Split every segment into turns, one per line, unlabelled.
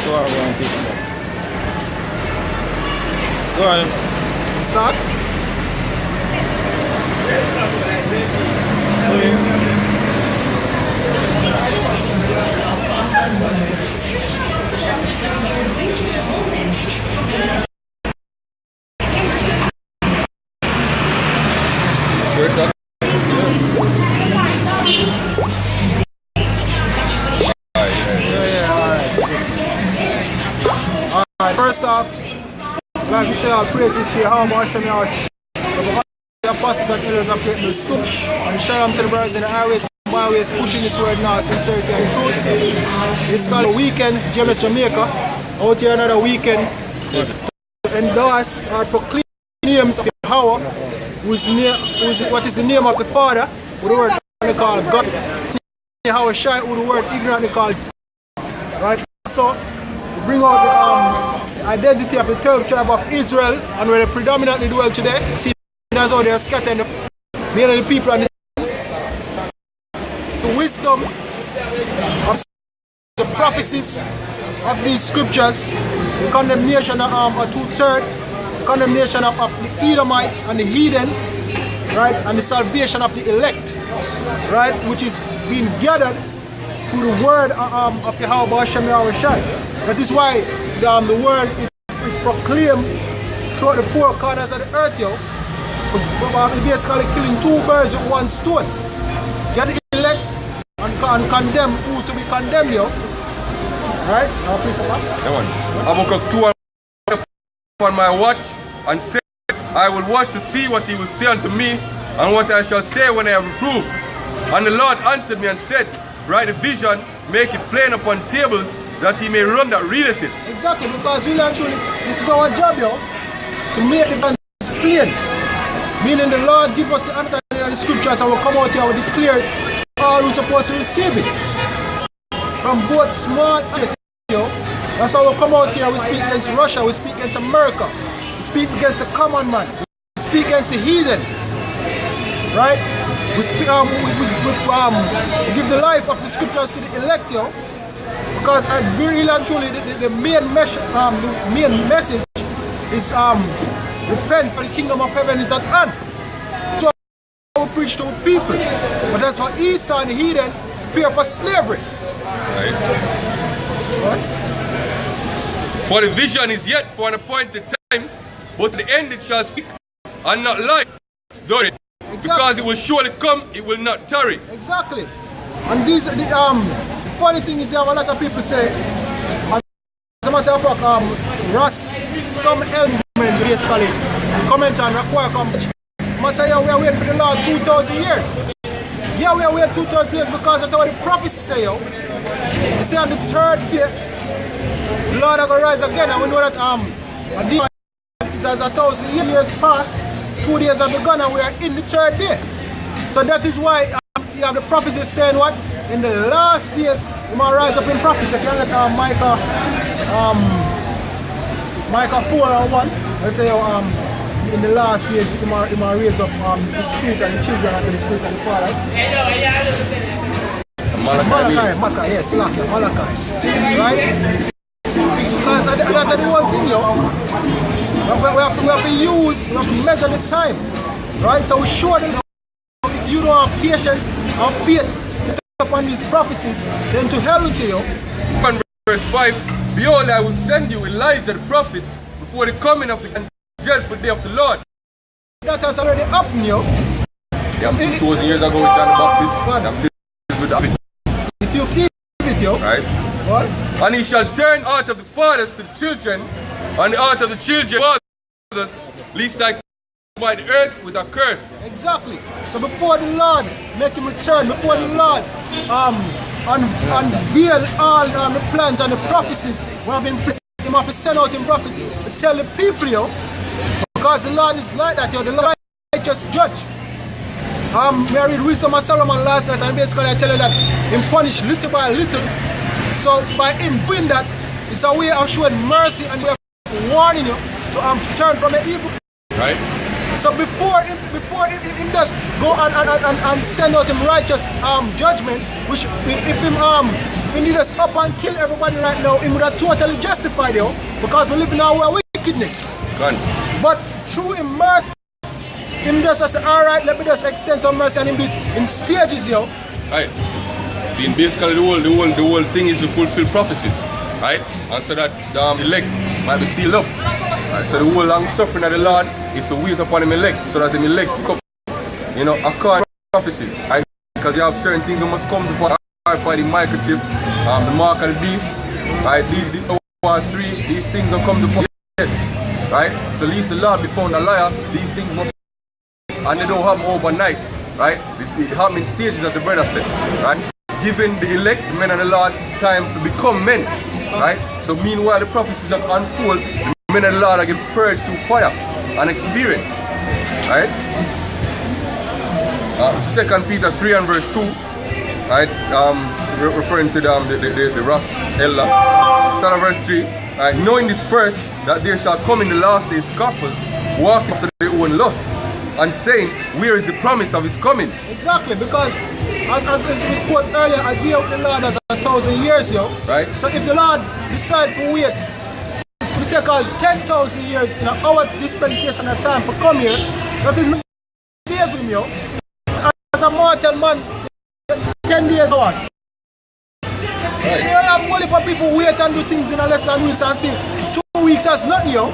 Go on, go on.
Start. Alright, first off, I'd like to say our praises to Yahweh Hashem Yahweh. The apostles and elders of creating the stoop and shalom to the brothers in the highways and byways pushing this word now, sincerity and truth. It's called a weekend, GMSJamaica. Out here another weekend to endorse or proclaim the names of Yahweh, what is the name of the Father, with the word they call God. Yahweh Shai, with the word ignorantly called. Right? So, we bring out the identity of the 12th tribe of Israel and where they predominantly dwell today. See, that's how they are scattered, mainly the people and the wisdom of the prophecies of these scriptures, the condemnation of a two-third, condemnation of the Edomites and the heathen, right, and the salvation of the elect, right, which is being gathered through the word of Yahweh Hashem Yahweh Shai. That is why the word is proclaimed throughout the four corners of the earth, yo. Basically killing two birds with one stone. Get the elect and condemn who to be condemned, yo. Right? Now please come on.
Habakkuk 2 upon my watch and said, I will watch to see what he will say unto me and what I shall say when I have reproved. And the Lord answered me and said, write a vision, make it plain upon tables, that he may run that readeth it.
Exactly, because really and truly, this is our job, yo, to make the things plain. Meaning the Lord give us the understanding of the scriptures and we'll come out here and declare all who's supposed to receive it. From both small and little, yo. That's how we'll come out here, we speak against Russia, we speak against America, we speak against the common man, we speak against the heathen. Right? We speak, we give the life of the scriptures to the elect, yo. Because really and truly the main message is repent, for the kingdom of heaven is at hand. So we preach to people. But as for Esau and the heathen, prepare for slavery.
Right.
What?
For the vision is yet for an appointed time, but at the end it shall speak and not lie. Exactly. Because it will surely come, it will not tarry.
Exactly. And these the funny thing is, you have a lot of people say, as a matter of fact, Ross, some element basically, comment on require company. Must say, yeah, we are waiting for the Lord 2,000 years. Yeah, we are waiting 2,000 years because that's what the prophecy say, yo. They say on the third day, the Lord is going to rise again, and we know that as 1,000 years pass, 2 days have begun, and we are in the third day. So that is why you have the prophecy saying what? In the last days, we might rise up in prophecy. You can get Micah 4 or 1. They say in the last days, you might raise up the spirit and the children and the spirit and the fathers. Malachi, yes, Malachi. Right? Because that's the whole thing, yo. We have to measure the time. Right? So we show them if you don't have patience or faith upon these prophecies, then to hell with you.
Verse 5, behold, I will send you Elijah the prophet before the coming of the dreadful day of the Lord.
That has already happened, yo.
Yeah, 2,000 years ago with John the Baptist. With David.
If you keep it, yo.
Right?
What?
And he shall turn out of the fathers to the children, and out of the children fathers, lest I by the earth with a curse.
Exactly. So before the Lord make him return, before the Lord unveil all the plans and the prophecies we have been presenting, him have to send out him prophets to tell the people, yo, because the Lord is like that, yo, the Lord is righteous judge. I read Wisdom of Solomon last night, and basically I tell you that him punish little by little. So by him doing that, it's a way of showing mercy and way of warning you to turn from the evil.
Right.
So before him does go and send out him righteous judgment, which if him if he need us up and kill everybody right now, he would have totally justified, yo, because we live in our wickedness.
Gone.
But through him mercy, him just say, alright, let me just extend some mercy and him do it in stages, yo.
Right. See, basically the whole thing is to fulfill prophecies, right? And so that the elect might be sealed up. Right? So the whole long suffering of the Lord is to wait upon him elect, so that him elect come, you know, according to prophecies, right? Because you have certain things that must come to pass. For the microchip, the mark of the beast, right? These 3, these things don't come to pass, right? So at least the Lord be found a liar. These things must, and they don't happen overnight, right? It happens in stages, as the brother said, right? Giving the elect, men of the Lord, time to become men, right? So meanwhile, the prophecies that unfold, the men of the Lord are getting purged through fire and experience, right? 2 Peter 3 and verse 2, right? Referring to the Ross Ella. Start of verse 3, right? Knowing this first, that there shall come in the last days scoffers, walk after their own lust, and saying, where is the promise of his coming?
Exactly, because as we quote earlier, a day with the Lord is 1,000 years, yo.
Right.
So if the Lord decide to wait, we take all 10,000 years in our dispensation of time for come here, that is not days with me, yo. As a mortal man, 10 days on. Right. You have a whole heap of people wait and do things in less than weeks and see 2 weeks as nothing, yo.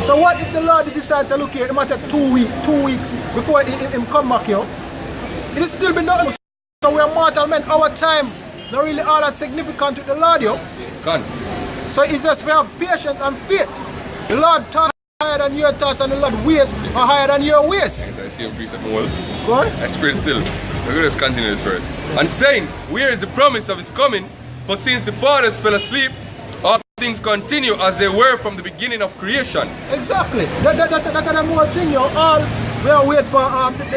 So what if the Lord decides to look here, it might take 2 weeks before him come back, yo? It will still be nothing. So we are mortal men, our time not really all that significant with the Lord, yo.
Gone.
So it's just we have patience and faith. The Lord thoughts are higher than your thoughts and the Lord ways are higher than your ways.
Yes, I see a precept well.
Go on.
I spirit still. We're going to just continue this first. And saying, where is the promise of his coming? For since the fathers fell asleep, all things continue as they were from the beginning of creation.
Exactly. That's a more thing, yo. All we are wait for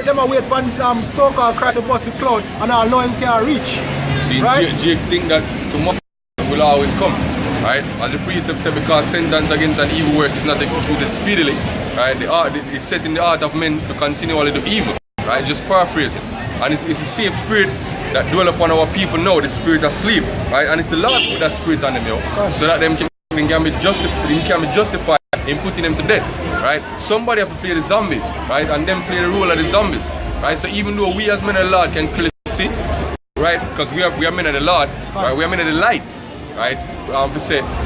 them are wait for so-called Christ to bust the cloud and all know him can't reach.
See,
right?
Jake think that tomorrow will always come. Right? As the precept said, because sentence against an evil work is not executed speedily. Right? It's set in the heart of men to continually do evil. Right? Just paraphrasing. And it's the same spirit that dwell upon our people now, the spirit of sleep, right? And it's the Lord who put that spirit on them, yo, so that them can be justified in putting them to death, right? Somebody have to play the zombie, right? And them play the role of the zombies, right? So even though we as men of the Lord can clearly see, right? Because we are men of the Lord, right? We are men of the light, right?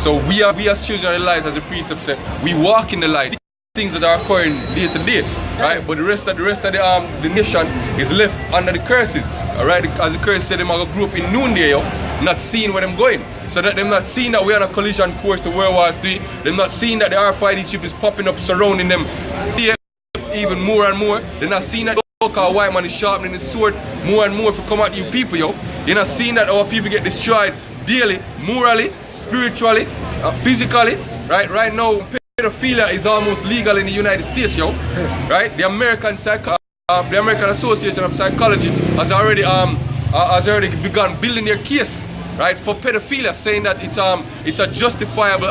So we as children of the light, as the precept said, we walk in the light. Things that are occurring day to day, right? But the rest of the nation is left under the curses. Alright, as the curse said, them are going to grow up in noonday, yo, not seeing where them going. So that them not seeing that we're on a collision course to World War III. Them not seeing that the RFID chip is popping up surrounding them even more and more. They're not seeing that the local white man is sharpening his sword more and more if you come at you people, yo. You're not seeing that our people get destroyed daily, morally, spiritually, physically. Right now, pedophilia is almost legal in the United States, yo. Right? The American Association of Psychology has already begun building their case, right, for pedophilia, saying that it's a justifiable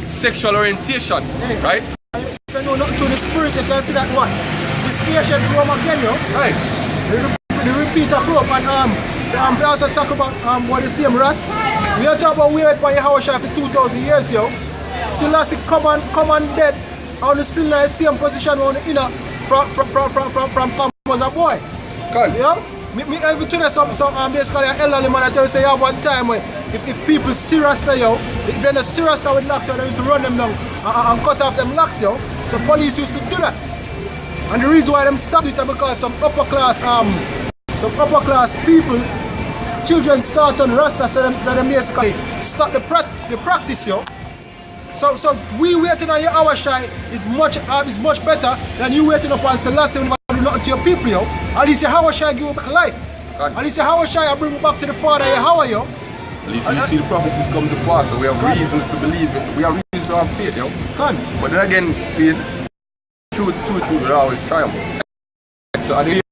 sexual orientation, right?
If you know not to the spirit, you can see that what? The station come again, yo. Right. The repeater flow up and we also talk about what the same Ras. We are talking about wait by Yahweh for 2,000 years, yo. Still as it come and dead, and still in the same position on the inner from as a boy.
Can.
You know? Me every tell you some basically an elderly man I tell you say you have one time where if people serious there, yo, if they're not serious with locks, they used to run them down and cut off them locks, yo. So police used to do that. And the reason why them stopped it is because some upper class people, children start on Rasta, so them basically stop the practice, yo. So we waiting on your hour shy is much better than you waiting upon Selassie when you do nothing to your people, yo. At least your hour shy give you back life. At least your hour shy bring you back to the Father, your hour, yo.
At least we see the prophecies come to pass, so we have reasons to believe it. We have reasons to have faith, yo. But then again, see, truth will always triumph. So at the end,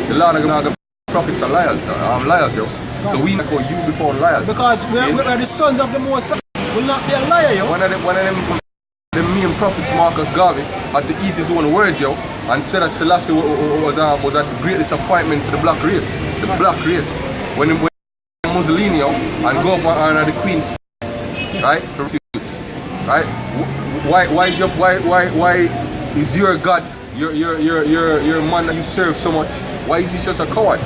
the Lord is going to prophets are liars, yo. So we not call you before liars.
Because we are the sons of the Most High. Will not be a liar, yo.
One of them main prophets, Marcus Garvey, had to eat his own words, yo, and said that Selassie was a great disappointment to the black race. The black race. When Mussolini, yo, and go up under the Queen's, right? To refuse, right? Why is your God, your man that you serve so much? Why is he just a coward?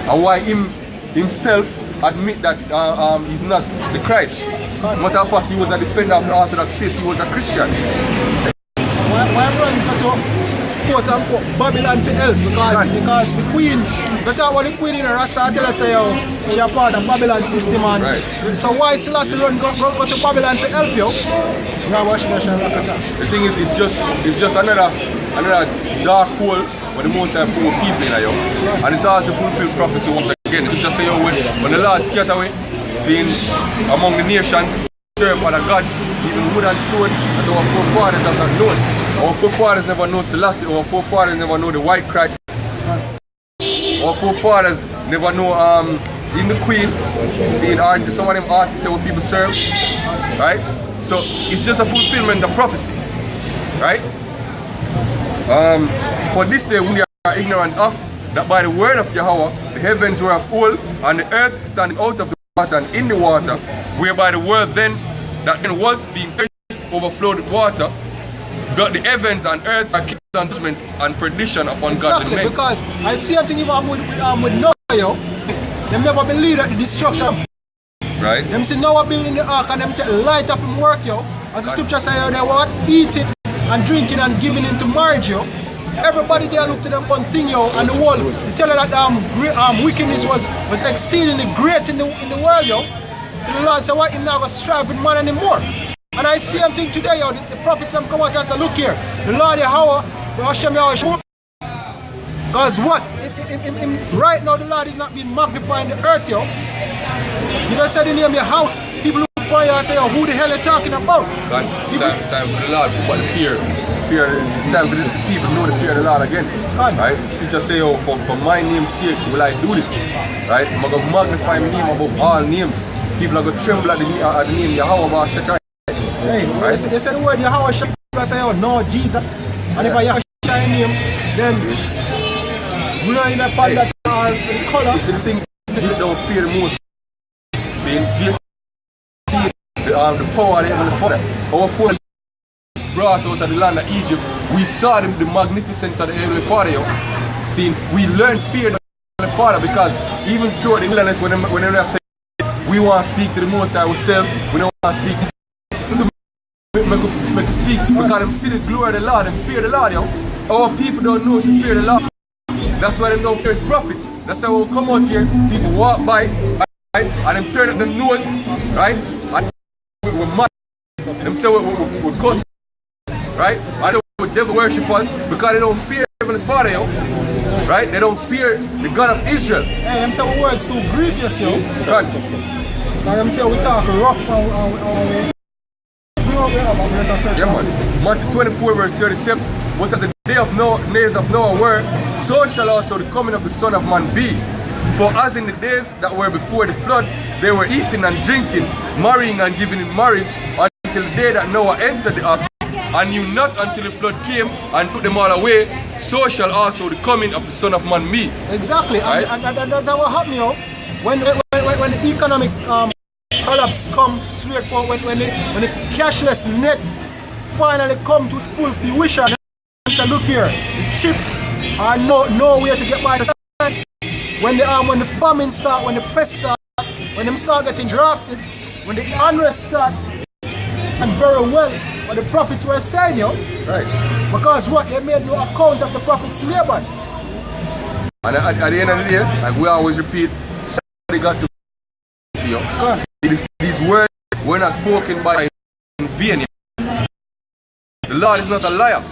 And why himself admit that he's not the Christ? Matter of fact, he was a defender of the Orthodox faith. He was a Christian.
Why run quote unquote Babylon to hell? Because the Queen, that's what the Queen in Rasta tell us, say, she a part of Babylon system, and
right.
So why Selassie run go to Babylon to help you?
The thing is, it's just another dark hole where the most poor people in you. And it's hard to fulfill prophecy once again. It's just say, when the Lord scatter away, seeing among the nations, serve other gods, even wood and stone, as our forefathers have not known. Our forefathers never know Selassie, our forefathers never know the white Christ. Our forefathers never know in the Queen, seeing some of them artists say what people serve, right? So it's just a fulfillment of prophecy, right? For this day we are ignorant of that by the word of Yahweh the heavens were of old, and the earth standing out of the water and in the water, whereby the world then that then was being overflowed with water, got the heavens and earth are kept on judgment and perdition of ungodly men. Because
I see something even with Noah, them never believe that the destruction.
Right.
Them see Noah building the ark and them take light up from work, as the scripture say, they were eating and drinking and giving into marriage, Everybody there look to them one thing, and the world tell her that wickedness was exceedingly great in the world, The Lord said, what him not gonna strive with man anymore. And I see something today, the prophets have come out and say, look here, the Lord Yahweh, because what? Right now the Lord is not being magnified in the earth, If I said the name Yahweh, people look for you and say, who the hell are you talking about?
God, it's time for the Lord, but the fear, time for the people know the fear of the Lord again. Right? The scripture say, for my name's sake will I do this. Right? I'm going to magnify my name above all names. People are going to tremble at the name Yahweh.
Hey, right? They say the word Yahweh, I say, no, Jesus. And if I Yahweh name, then we don't even find that color.
It's the thing Jake don't fear the most. See, Jake, the power of the Heavenly Father. Our father brought out of the land of Egypt. We saw the magnificence of the Heavenly Father. See, we learned fear of the Heavenly Father because even through the wilderness, when they say, we want to speak to the Most High ourselves, we don't want to speak to make speak because them see the glory of the Lord and fear the Lord, Our people don't know to fear the Lord. That's why they don't fear his prophet. That's why we come out here, people walk by, right, and them turn up them nose, right? And we're mad. Them say we're cussing, right? And they devil worship us because they don't fear Heavenly Father, right? They don't fear the God of Israel.
Hey, them say words too grievous,
God.
Like them say we talk rough and
yeah, man. Matthew 24 verse 37. What as the days of Noah were, so shall also the coming of the Son of Man be. For as in the days that were before the flood, they were eating and drinking, marrying and giving in marriage, until the day that Noah entered the ark, and knew not until the flood came and took them all away, so shall also the coming of the Son of Man be.
Exactly, right? and that will happen, when the economic collapse come straight for when the cashless net finally come to its full fruition. So look here, the chip are nowhere to get by. When the famine start, when the pest start, when them start getting drafted, when the unrest start, and very well what the prophets were saying,
Right.
Because what? They made no account of the prophets' labors.
And at the end of the day, like we always repeat, somebody got to see you. These words were not spoken by in vain. The Lord is not a liar.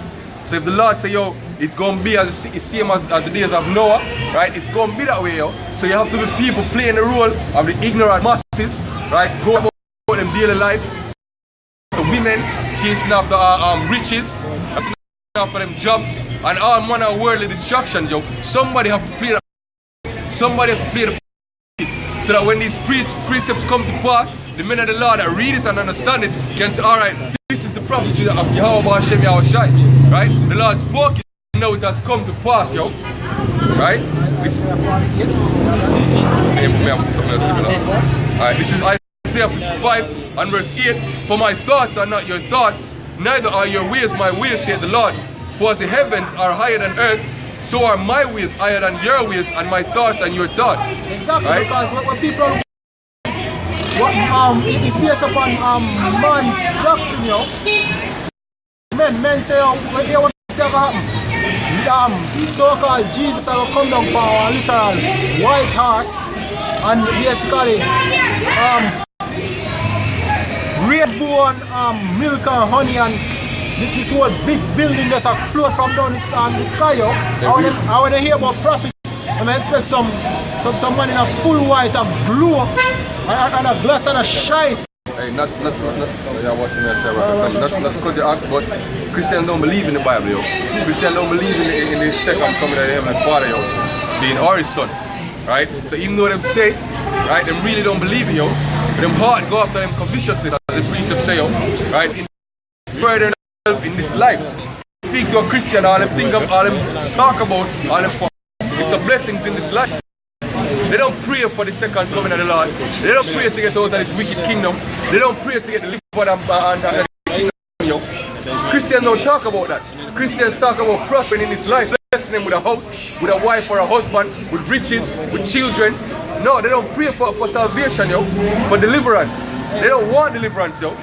So if the Lord say, it's going to be as the same as the days of Noah, right? It's going to be that way, So you have to be people playing the role of the ignorant masses, right? Go about them daily life. The women chasing after riches, chasing after them jobs, and all manner of worldly distractions, Somebody have to play that. Somebody have to play the so that when these precepts come to pass, the men of the Lord that read it and understand it can say, all right, this is the prophecy of Yahweh Hashem Yahweh Shai, right? The Lord spoke it, now it has come to pass, right? This, Alright, this is Isaiah 55 and verse 8. For my thoughts are not your thoughts, neither are your ways my ways, saith the Lord. For as the heavens are higher than earth, so are my ways higher than your ways, and my thoughts than your thoughts.
Exactly,
right?
Because when people it's based upon man's doctrine, yo. Men say, oh, hear what ever happen. So-called Jesus will come down for a literal white horse and basically red-bone milk and honey, and this whole big building just float from down the sky, yo. I want to hear about prophecy. I expect some man in a full white and blue and a glass and a shine.
Hey, not cut the act, but Christians don't believe in the Bible, yo. Christians don't believe in the second coming of the Heavenly Father, yo. Seeing or His Son, right? So even though them say it, right, them really don't believe it, yo. Them heart go after them covetousness, as the precept say, yo, right? In further in this life. Speak to a Christian, all them think of, all them talk about, all them it's a blessings in this life. They don't pray for the second coming of the Lord. They don't pray to get out of this wicked kingdom. They don't pray to get the life for them and the kingdom. Christians don't talk about that. Christians talk about prospering in this life, blessing them with a house, with a wife or a husband, with riches, with children. No, they don't pray for salvation, yo, for deliverance. They don't want deliverance, yo.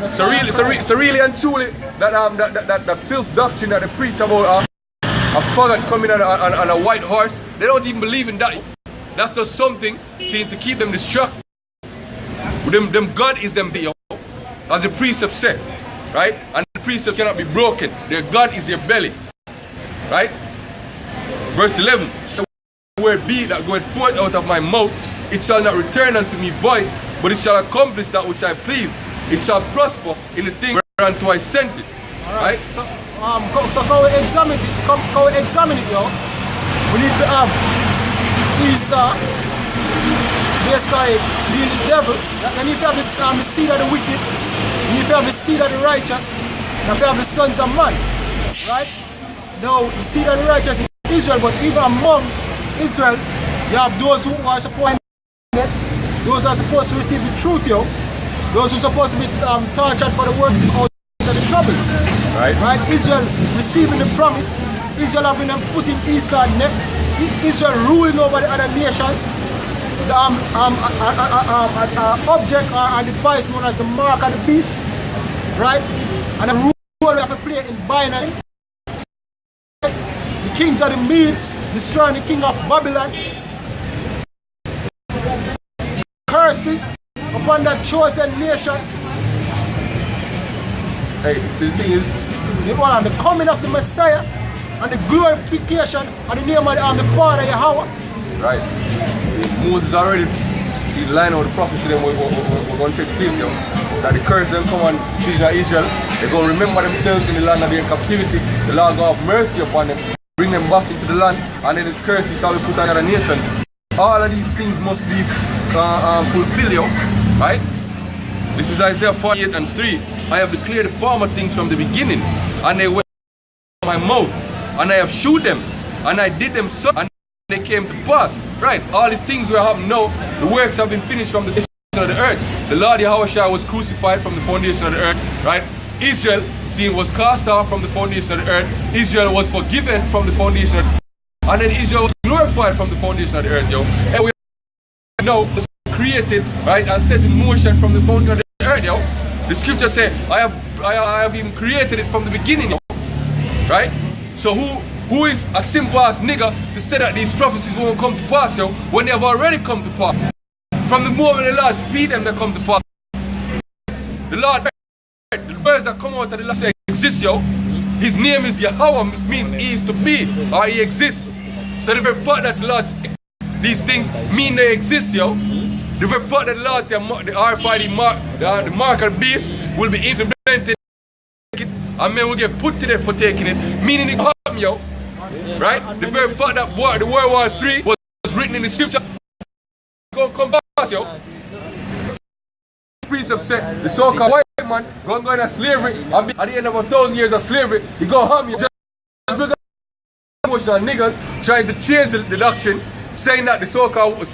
So really and truly, that filth doctrine that they preach about a faggot coming on a white horse, they don't even believe in that. That's just something seen to keep them distracted. Them God is them, as the precept said, right? And the precept cannot be broken. Their God is their belly, right? Verse 11. So where be that goeth forth out of my mouth, it shall not return unto me void, but it shall accomplish that which I please. It shall prosper in the thing whereunto I sent it. Right?
So can we examine it? Can we examine it, yo? We need to have Esau basically being the devil. And if you have the seed of the wicked, and if you have the seed of the righteous, and if you have the sons of man, right? Now the seed of the righteous is Israel, but even among Israel, you have those who are supposed to those who are supposed to receive the truth, yo. Those who are supposed to be tortured for the work out of the troubles. Right? Israel receiving the promise, Israel having them put in Esau's neck, Israel ruling over the other nations, the object or device known as the mark of the beast, right? And the role we have to play in binary. The kings of the Medes destroying the king of Babylon. Curses upon that chosen nation.
Hey, see, the thing is,
the coming of the Messiah and the glorification of the name of the Father Yahweh.
Right. See, Moses already the line of the prophecy then we're going to take place, yo. That the curse them come on children of Israel, they're going to remember themselves in the land of their captivity. The Lord going to have mercy upon them, bring them back into the land, and then the curse shall be put on other nations. All of these things must be fulfilled, yo. Right? This is Isaiah 48 and 3. I have declared the former things from the beginning, and they went my mouth, and I have shewed them, and I did them so, and they came to pass. Right? All the things we have now, the works have been finished from the foundation of the earth. The Lord Yahushua was crucified from the foundation of the earth. Right? Israel, seeing, was cast off from the foundation of the earth. Israel was forgiven from the foundation of the earth. And then Israel was glorified from the foundation of the earth, yo. And we know was created, right, and set in motion from the foundation of the earth, yo. The scripture says, I have even created it from the beginning, yo. Right? So who is a simple ass nigga to say that these prophecies won't come to pass, yo, when they have already come to pass? From the moment the Lord speak them, they come to pass. The Lord, the words that come out of the Lord say exist, yo. His name is Yahweh, which means he is to be, or he exists. So the very fact that the Lord speak these things mean they exist, yo. The very fact that the Lord say the RFID mark, the mark of the beast will be implemented, and men will get put to death for taking it, meaning it happen, yo. Right? The very fact that the World War III was written in the scriptures gonna come back, yo. The priest have said the so-called white man gonna go into slavery, and at the end of 1,000 years of slavery, he gonna harm you just because emotional niggas trying to change the doctrine saying that the so-called the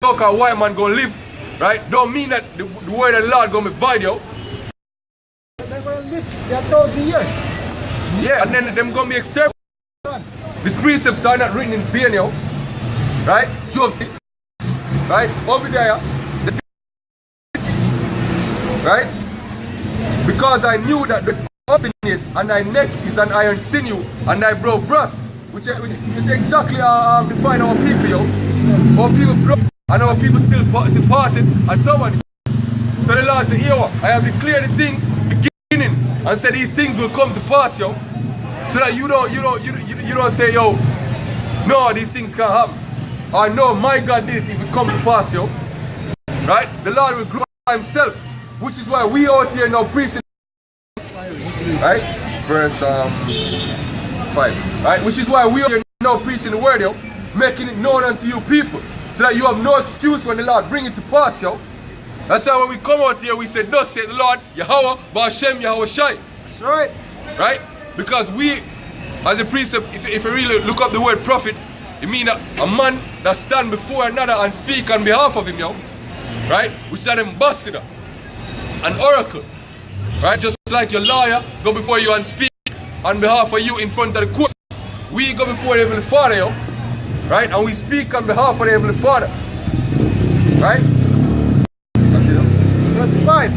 so-called white man gonna live, right? Don't mean that the word of the Lord gonna be void, yo.
They're gonna live their 1,000 years.
Yeah, and then them gonna be exterminated. These precepts are not written in vain, yo. Right? Job, right? Obadiah, right? Because I knew that the obstinate and thy neck is an iron sinew and thy brow brass, which exactly define our people, yo. Our people broke and our people still farted and stubborn. So the Lord said, yo, I have declared the things beginning and said these things will come to pass, yo. So that you don't say, yo, no, these things can't happen. Or no, my God did it if it comes to pass, yo. Right? The Lord will glorify himself, which is why we out here now preaching. Right? Verse 5. Right? Which is why we are now preaching the word, yo, making it known unto you people. So that you have no excuse when the Lord bring it to pass, yo. That's why when we come out here, we say, thus saith the Lord, Yahweh, Ba'ashem, Yahweh Shai.
That's right.
Right? Because we, as a precept, if you really look up the word prophet, it means that a man that stand before another and speak on behalf of him, yo. Right? Which is an ambassador, an oracle. Right? Just like your lawyer go before you and speak on behalf of you in front of the court. We go before the Heavenly Father, yo. Right? And we speak on behalf of the Heavenly Father. Right?
Verse 5.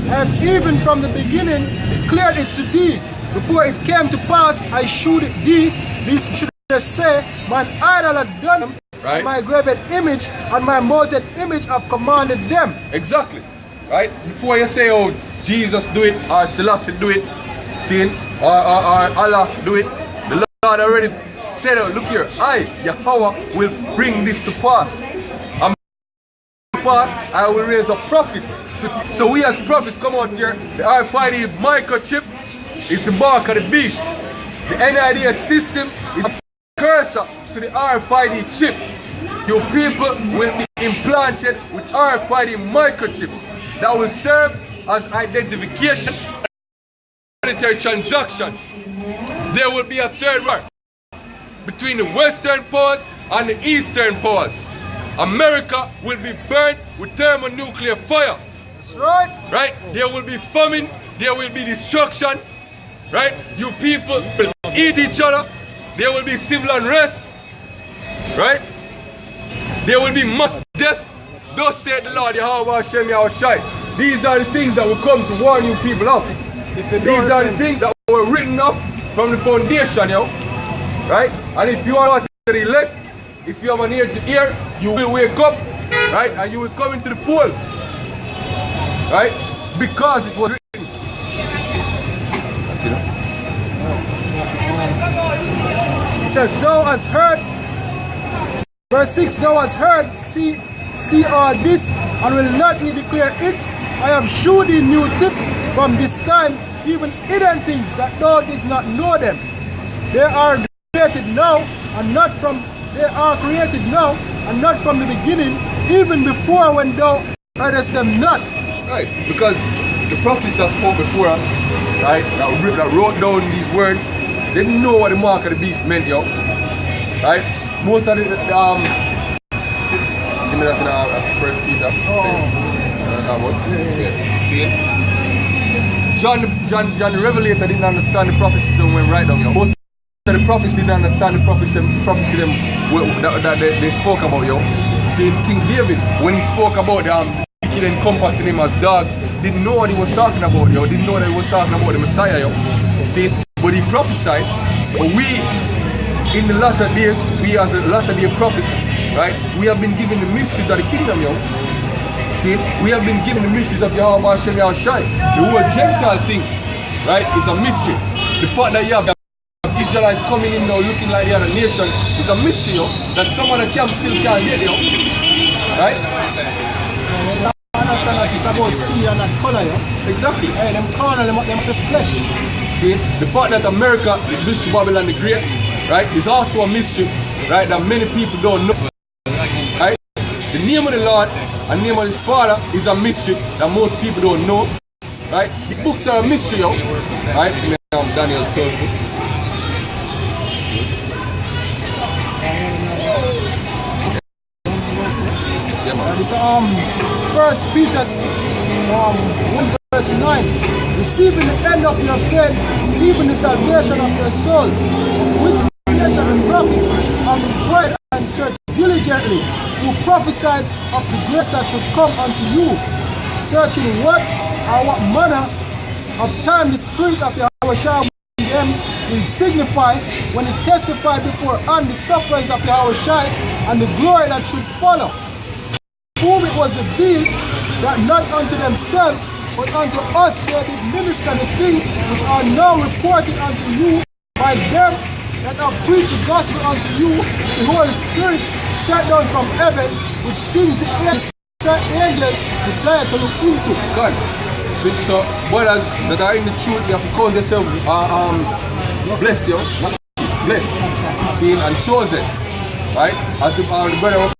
I have even from the beginning declared it to thee. Before it came to pass, I shewed it thee. This should say, mine idol had done them,
right?
My graven image and my molten image have commanded them.
Exactly. Right? Before you say, oh, Jesus do it, or Selassie do it, see, or Allah do it, the Lord already said, oh, look here, I, Yahweh, will bring this to pass. And pass, I will raise up prophets. So we as prophets come out here, the RFID microchip is the mark of the beast. The NID system is a cursor to the RFID chip. Your people will be implanted with RFID microchips that will serve as identification of monetary transactions. There will be a third war between the Western powers and the Eastern powers. America will be burnt with thermonuclear fire.
That's right.
Right? There will be famine, there will be destruction. Right? You people will eat each other. There will be civil unrest. Right? There will be mass death. Thus said the Lord, Yahweh Hashem Yahweh Shai. These are the things that will come to warn you people of. These are the things that were written off from the foundation, yo. Right? And if you are not the elect, if you have an ear to hear, you will wake up, right? And you will come into the fold. Right? Because it was written.
It says, thou hast heard, verse 6, thou hast heard, see all this, and will not ye declare it? I have shewed thee new this from this time, even hidden things that thou didst not know them. They are created now, and not from the beginning, even before when thou heardest them not.
Right, because the prophets that spoke before us, right, that wrote down these words, they didn't know what the mark of the beast meant, yo. Right? Most of the give me that in First Peter. John the Revelator didn't understand the prophecies and went right down, yo. Most of the prophets didn't understand the prophecy that they spoke about, yo. See, King David, when he spoke about wicked encompassing him as dogs, didn't know what he was talking about, yo. Didn't know that he was talking about the Messiah, yo. See? But he prophesied. But we, in the latter days, we as the latter day prophets, right, we have been given the mysteries of the kingdom, yo. See, we have been given the mysteries of Yahweh Hashem Yahweh Shai. The whole Gentile thing, right, is a mystery. The fact that you have the Israelites coming in now looking like the other nation is a mystery, yo, that some of the camps still can't get, yo. Right?
I understand that it's about seed and that color, yo.
Exactly.
Hey, them carnal, them the flesh.
See, the fact that America is Mystery Babylon the Great, right, is also a mystery, right, that many people don't know. Right? The name of the Lord and the name of his Father is a mystery that most people don't know. Right? The books are a mystery, yo. Right? Daniel 12.
And it's 1 Peter 1 verse 9. Receiving the end of your faith, even the salvation of your souls, which creation and prophets have inquired and searched diligently, who prophesied of the grace that should come unto you, searching what manner of time the Spirit of Yahweh shall them will signify when it testified before on the sufferings of Yahweh Shai and the glory that should follow, whom it was revealed that not unto themselves but unto us they did minister the things which are now reported unto you by them that have preached the gospel unto you, the Holy Spirit sent down from heaven, which things the angels desire to look into.
God. So brothers that are in the truth, you have to call themselves blessed, yo. Blessed. Seen and chosen. Right? As the brother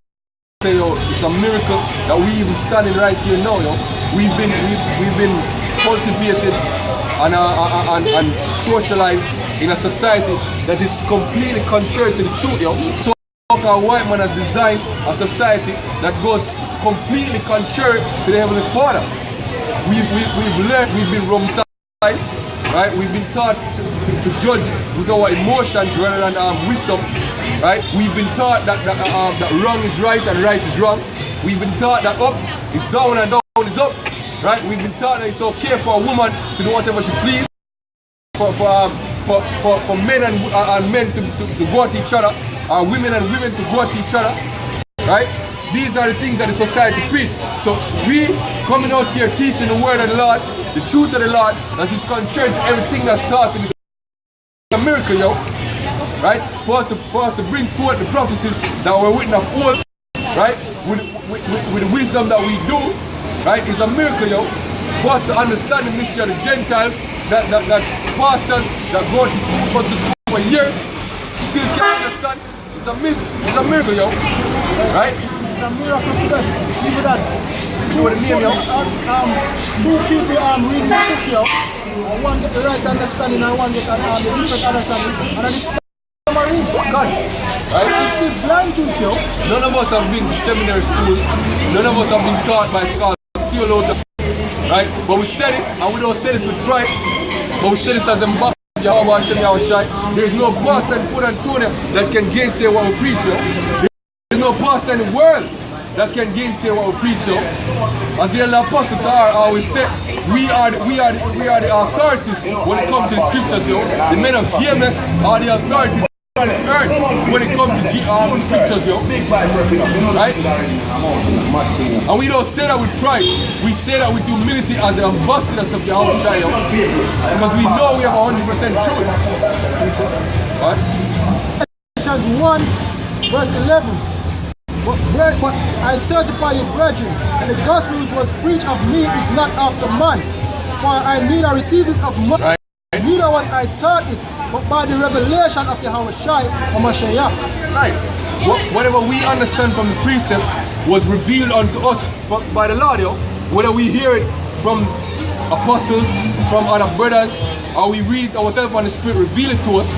say, yo, it's a miracle that we even standing right here now, yo. We've been cultivated and socialized in a society that is completely contrary to the truth, yo. So our white man has designed a society that goes completely contrary to the Heavenly Father. We've learned, we've been romanticized, right? We've been taught to judge with our emotions rather than wisdom, right? We've been taught that wrong is right and right is wrong. We've been taught that up is down and down is up, right? We've been taught that it's okay for a woman to do whatever she pleases, for men and men to go at each other, women and women to go at each other, right? These are the things that the society preach. So we coming out here teaching the word of the Lord, the truth of the Lord, that is contrary to everything that's taught in this a miracle, yo. Right? For us to bring forth the prophecies that were written of old, right? With the wisdom that we do, right? It's a miracle, yo. For us to understand the mystery of the Gentiles, that pastors that go to school for years still can't understand. It's a miracle, yo. Right?
It's a miracle because even that two people reading the book, yo. One get the right understanding and one get the different understanding. And then the summary,
God. Right?
It's still blind to it, yo.
None of us have been to seminary schools. None of us have been taught by scholars, theologians. Right? But we say this, and we don't say this with pride, but we say this as a back. There is no pastor in Port Antonio that can gainsay what we preach, yo. There is no pastor in the world that can gainsay what we preach, yo. As the elder apostle always said, we are the authorities when it comes to the scriptures, yo. The men of GMS are the authorities on the earth when it comes to scriptures, yo. Right? And we don't say that with pride. We say that with humility as the ambassadors of Yahweh Shai, yo. Because we know we have 100% truth. Right?
Ephesians 1 verse 11. But I certify you, brethren, that the gospel which was preached of me is not after man. For I neither received it of man, right. Neither was I taught it, but by the revelation of Yahweh Shai or Mashiach.
Right. Whatever we understand from the precepts was revealed unto us by the Lord, yo. Whether we hear it from apostles, from other brothers, or we read it ourselves and the Spirit reveal it to us,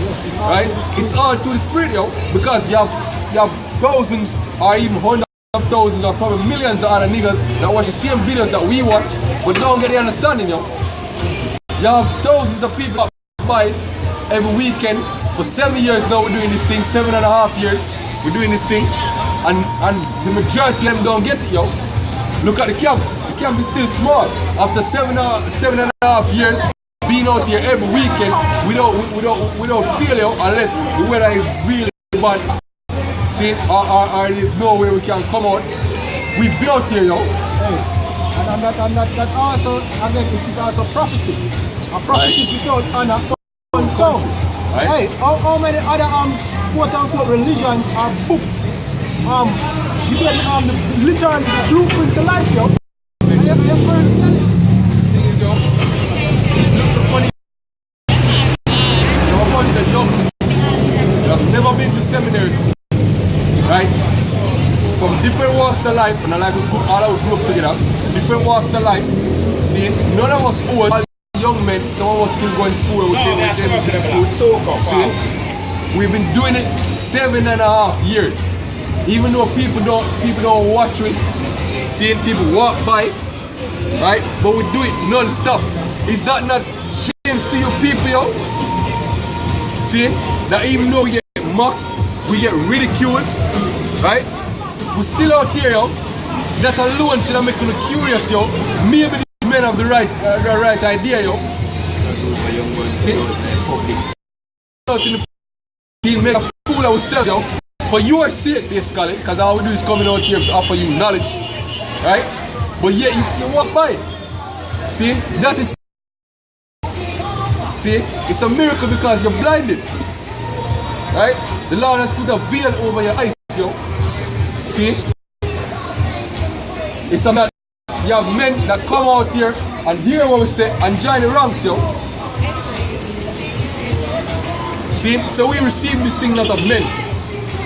right? It's all to the Spirit, yo. Because you have thousands or even hundreds of thousands or probably millions of other niggas that watch the same videos that we watch but don't get the understanding, yo. You have thousands of people that buy every weekend for 7 years now. We're doing this thing, 7.5 years we're doing this thing, and the majority of them don't get it, yo. Look at the camp. The camp is still small. After 7.5 years being out here every weekend without failure, unless the weather is really bad. See, or there's no way we can come out. We built here, yo.
Hey, and that also, again, is also prophecy. A prophecy is without honor, uncount. Right. Hey, how many other quote-unquote religions or books give them the literal blueprint to life, yo? And you have heard reality.
Thing is, yo, the funny is a young you have never been to seminary school. Right? From different walks of life, and I like all our group together, different walks of life. See, none of us old, all young men, some of us still going to school, we came to the truth. See, we've been doing it 7.5 years. Even though people don't watch it, seeing people walk by, right? But we do it non-stop. Is that not strange to you people, yo? See? That even though we get mocked, we get ridiculed, right? We're still out here, yo. That alone should make you curious, yo. Maybe these men have the right idea, yo. See? We make a fool of ourselves, yo. For your sake, basically, because all we do is coming out here to offer you knowledge, right? But yet you walk by. See? That is. See? It's a miracle because you're blinded. Right? The Lord has put a veil over your eyes, yo. See? It's a matter. You have men that come out here and hear what we say and join the ranks, yo. See? So we receive this thing not of men,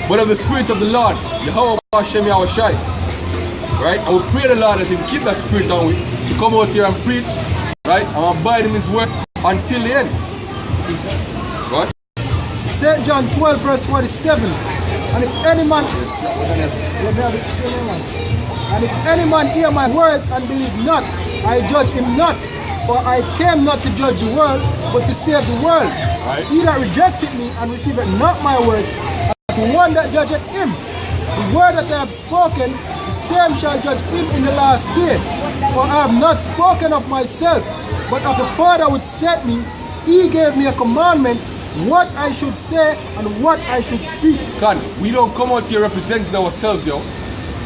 but of the Spirit of the Lord. Yahweh. Right? I will pray the Lord that He will keep that spirit on we to come out here and preach, right? And abide in His word until the end. What?
St. John 12 verse 47. And if any man hear my words and believe not, I judge him not. For I came not to judge the world, but to save the world.
Right.
He that rejected me and receiveth not my words, and the one that judgeth him, the word that I have spoken, the same shall judge him in the last day. For I have not spoken of myself, but of the Father which sent me. He gave me a commandment, what I should say and what I should speak.
We don't come out here representing ourselves, yo.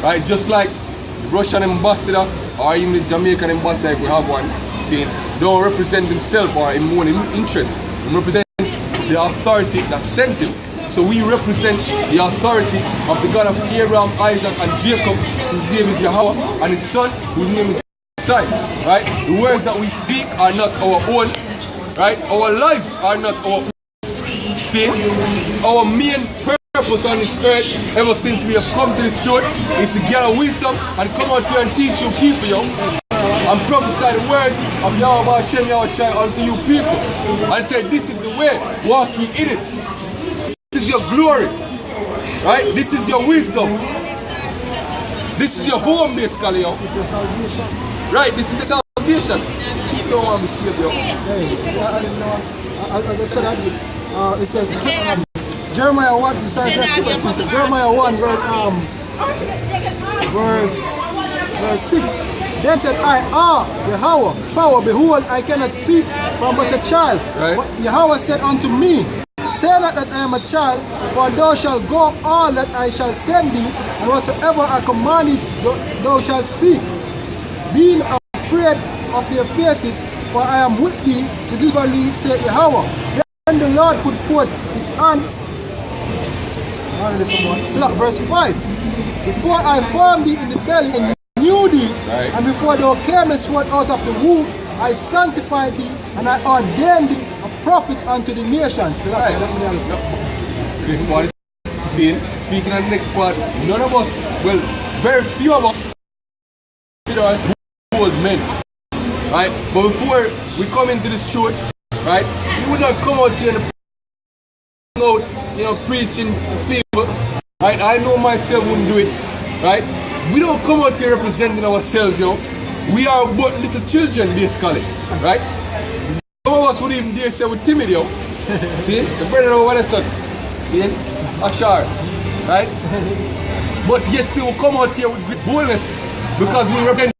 Right? Just like the Russian ambassador or even the Jamaican ambassador, if we have one, saying don't represent himself or his own interest. He represent the authority that sent him. So we represent the authority of the God of Abraham, Isaac, and Jacob, whose name is Yahweh, and his son, whose name is Son. Right? The words that we speak are not our own. Right? Our lives are not our own. See? Our main purpose on this earth, ever since we have come to this church, is to gather wisdom and come out here and teach you people, yo. And prophesy the word of Yahweh Hashem Yahushai unto you people. And say, this is the way, walk ye in it. This is your glory, right? This is your wisdom. This is your home, basically, yo.
This is your salvation.
Right, this is your salvation. People don't want to be saved, yo.
Hey, I didn't know. As I said, it says Jeremiah 1. Sorry, Jeremiah 1 verse 6. Then said I, Yahweh, power, behold, I cannot speak from but a child.
Right.
But Yahweh said unto me, say not that I am a child, for thou shalt go all that I shall send thee, and whatsoever I command thee, thou shalt speak. Being afraid of their faces, for I am with thee to deliver thee, saith Yahweh. Then the Lord put forth his hand. Verse 5. Before I formed thee in the belly and knew thee,
right. And
before thou camest forth out of the womb, I sanctified thee, and I ordained thee a prophet unto the nations.
Right. Next part, speaking on the next part, none of us, well, very few of us consider us old men, right? But before we come into this church, right, we would not come out here and preaching to people, right? I know myself wouldn't do it, right? We don't come out here representing ourselves, yo. We are but little children, basically, right? Some of us would even dare say we're timid, yo. See? The brother of our son. See? Ashar. Right? But yet still we come out here with great boldness because we're representing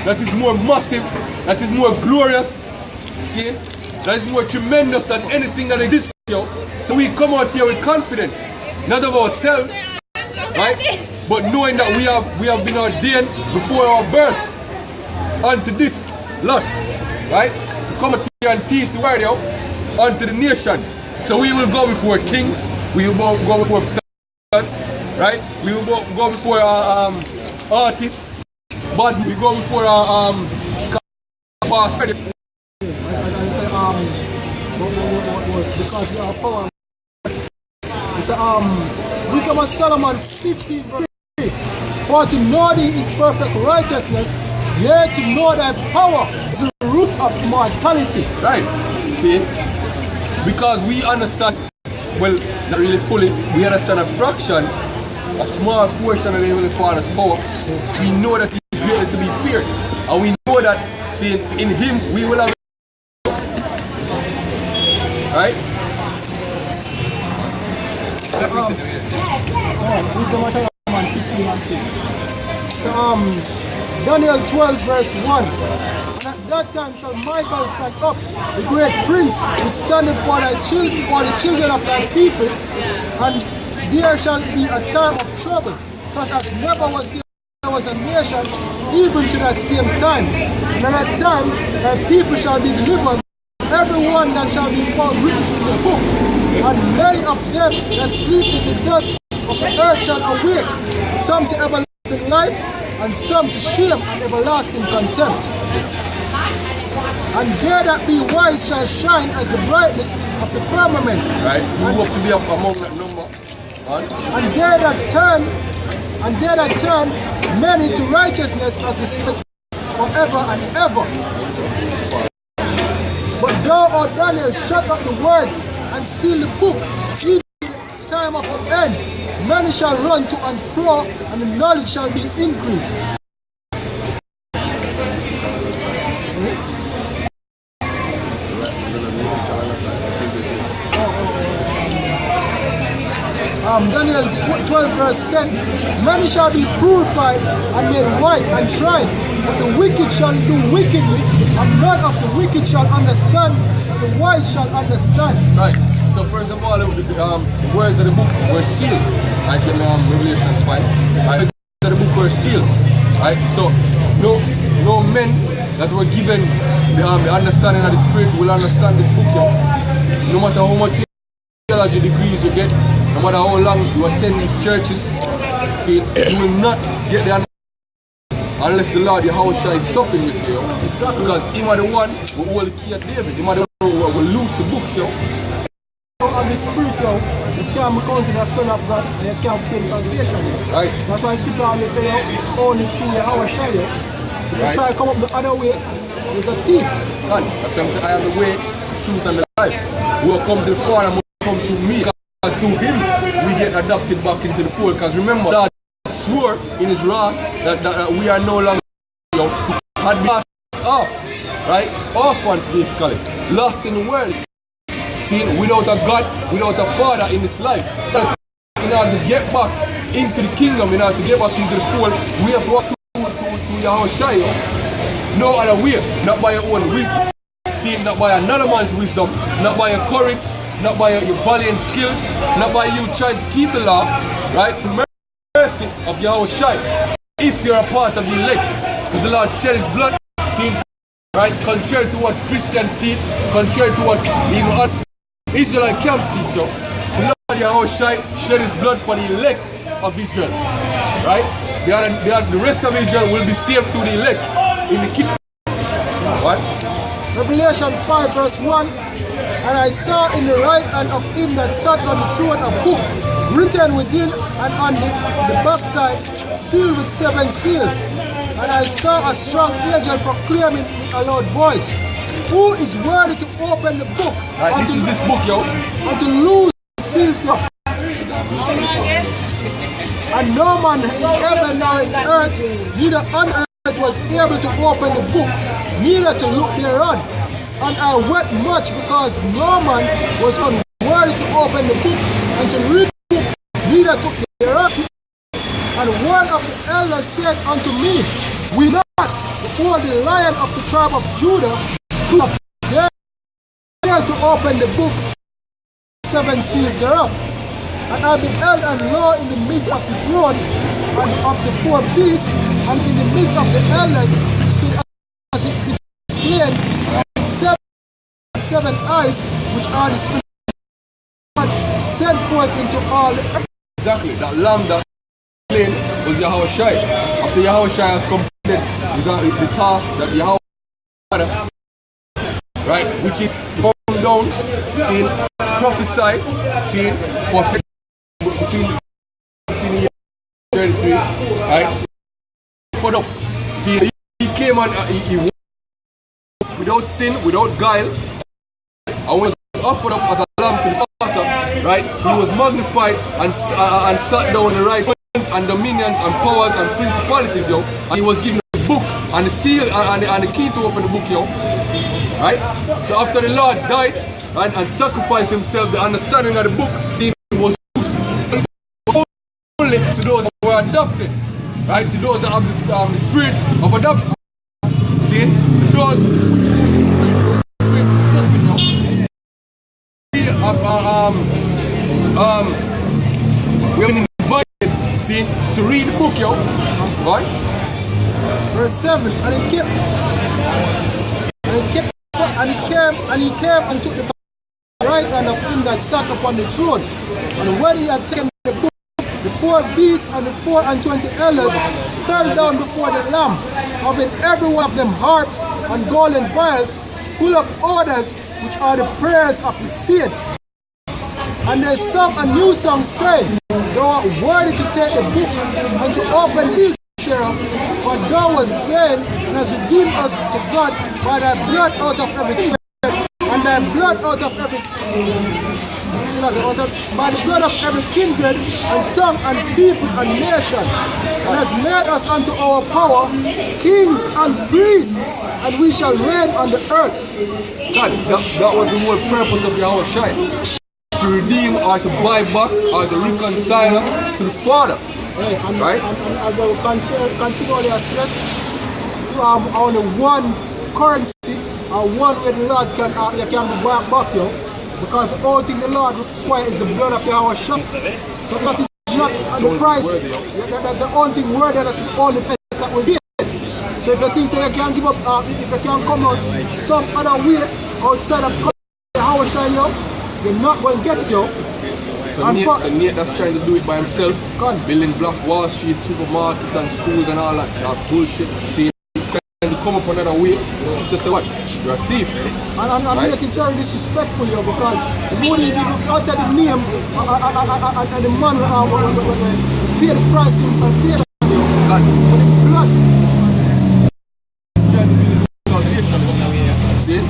that is more massive, that is more glorious, see? That is more tremendous than anything that exists, yo. So we come out here with confidence, not of ourselves, right? But knowing that we have been ordained before our birth unto this lot, right? To come out here and teach the word, yo, unto the nations. So we will go before kings, we will go before stars, right? We will go before artists, but we go before
because we are power. It's Wisdom of Solomon 15 verse 3. For to know thee is perfect righteousness, yea, to know thy power is the root of immortality.
Right. See? Because we understand, well, not really fully, we understand a fraction a small portion of the Heavenly Father's power, we know that He is greatly to be feared. And we know that, saying, in Him we will have. Right?
So, Daniel 12 verse 1. And at that time shall Michael stand up, the great prince, which standeth for the children of thy people, and there shall be a time of trouble, such as never was there was a nation, even to that same time. And at that time thy people shall be delivered, everyone that shall be found written in the book, and many of them that sleep in the dust of the earth shall awake, some to everlasting life, and some to shame and everlasting contempt. And they that be wise shall shine as the brightness of the firmament.
Right? We hope to be up among that number.
And they that turn many to righteousness as the sun forever and ever. But thou, O Daniel, shut up the words and seal the book, even the time of the end. Many shall run to and fro, and the knowledge shall be increased. Daniel 12 verse 10. Many shall be purified and made white and tried, but the wicked shall do wickedly, and none of the wicked shall understand, but the wise shall understand.
Right. So first of all, the words of the book were sealed. Right, in Revelation 5. Right, the book were sealed. Right, so no men that were given the understanding of the Spirit will understand this book here. No matter how much theology degrees you get, no matter how long you attend these churches, see, you will not get the understanding unless the Lord Yahushua is supping with you. Exactly. Because Him are the one who hold the key of David. Him are the one who will lose the books.
And the Spirit, you can't be counted as Son of God, and you can't obtain salvation.
Right.
That's why Scripture always say, it's only through Yahushua. If you try to come up the other way, there's a thief.
God, that's why I am the way, truth, and the life. Who will come to the Father and will come to me. Because through Him, we get adopted back into the fold. Because remember, God swore in His wrath that we are no longer had lost off. Right? Orphans, basically. Lost in the world. See, without a God, without a Father in this life. So in order to get back into the kingdom, in order to get back into the fold, we have to walk to Yahushua. No other way, not by your own wisdom. See, not by another man's wisdom, not by your courage, not by your valiant skills, not by you trying to keep the law, right? The mercy of Yahushua, if you're a part of the elect, because the Lord shed His blood, see, right? Contrary to what Christians teach, contrary to what even Israelite camps teach, so the Lord Yahushua shed His blood for the elect of Israel, right? The rest of Israel will be saved to the elect in the kingdom. What?
Revelation 5 verse 1. And I saw in the right hand of Him that sat on the throne a book, written within and on the backside, sealed with 7 seals. And I saw a strong angel proclaiming with a loud voice, who is worthy to open the book?
Right, this is this book, yo.
And to loose the seals thereof. And no man in heaven nor in earth, neither on earth, was able to open the book, neither to look thereon. And I wept much, because no man was found worthy to open the book and to read the book, neither took thereon. And one of the elders said unto me, we not before the Lion of the tribe of Judah, who have dared to open the book, 7 seals thereof. And I beheld, and lo, in the midst of the throne and of the 4 beasts, and in the midst of the elders, stood as it is slain, and 7 eyes, which are the sons of God, sent forth into all the earth.
Exactly, that lamb that slain was Yahushua. After Yahushua has completed the task that Yahushua, right, which is to come down, seeing, prophesy, seeing, for between 15 years and 33, right? For up. See, he came and he without sin, without guile, and was offered up as a lamb to the slaughter, right? He was magnified and sat down the right and dominions and powers and principalities, yo. And he was given a book and the seal and the key to open the book, yo. Right? So after the Lord died and sacrificed himself, the understanding of the book was used only to those that were adopted. Right? To those that have the spirit of adoption. See? To those with the spirit of something, yo. We have been invited, see, to read the book, yo. Right?
Verse 7, and he came and took the right hand of him that sat upon the throne. And when he had taken the book, the 4 beasts and the 24 elders fell down before the Lamb, having every one of them harps and golden vials full of odors, which are the prayers of the saints. And they sung a new song, saying, Thou art worthy to take the book and to open these thereof, for thou wast slain and hast redeemed us to God by thy blood out of every kindred, and thy blood out of every by the blood of every kindred and tongue and people and nation, and has made us unto our power kings and priests, and we shall reign on the earth.
God, that was the whole purpose of Yahweh Shai. To redeem or to buy back or to reconcile us to the Father.
Hey, and,
right?
And as I will continually stress, on the one currency or one way the Lord can be bought back, yo, because the only thing the Lord requires is the blood of Yahweh Shai. So that is not the price. That's the only thing worthy, that is the only price that will be. So if you think so you can't give up, if you can't come out some other way outside of Yahweh Shai, yo, you're not going to get it, yo.
So Nate that's trying to do it by himself, building Black Wall Street, supermarkets and schools and all that bullshit. See, trying to come up another way, the scripture say what? You're a thief.
And right? Make it very disrespectful, yo, because the money you utter the name and the man pay the price in salvation, yo. But the blood.
He's trying to build his salvation, see?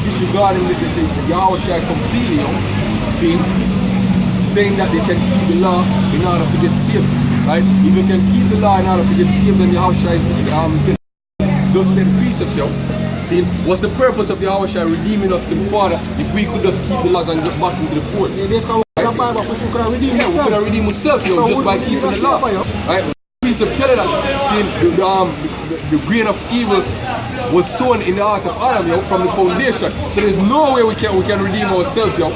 Disregarding the Yahweh Shai completely, yo. See, saying that they can keep the law in order to get saved, right? If you can keep the law in order to get saved, then Yahweh Shai is going to say the precepts, yo. See, what's the purpose of Yahweh Shai redeeming us to the Father if we could just keep the laws and get back into the fold?
Yeah, we could have redeemed
we could have redeemed ourselves, yo, so just by keeping the law, right? Precept telling that, see, the grain of evil was sown in the heart of Adam, yo, from the foundation. So there's no way we can redeem ourselves, yo.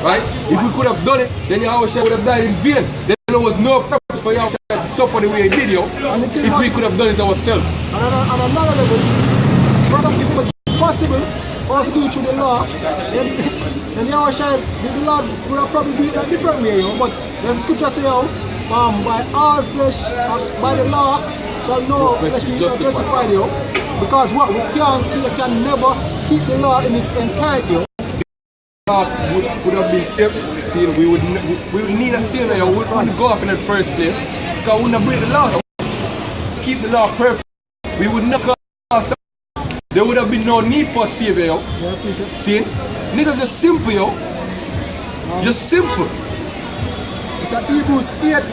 Right? If we could have done it, then Yahweh Shai would have died in vain. Then there was no purpose for Yahweh Shai to suffer the way he did, yo. If we could have done it ourselves.
And another level, if it was possible for us to do it through the law, then Yahweh Shai, the Lord would have probably done it a different way, yo. But there's a scripture say, yo, by all flesh, by the law, shall no flesh be justified, yo. Because what we can never keep the law in its entirety, yo.
Would have been saved. See, we would need a savior, yo. We wouldn't go off in the first place. Because we wouldn't break the law. Keep the law perfect. We would not cast. There would have been no need for a savior, yo. See? Niggas just simple, yo. Just simple.
It's at Hebrews 8,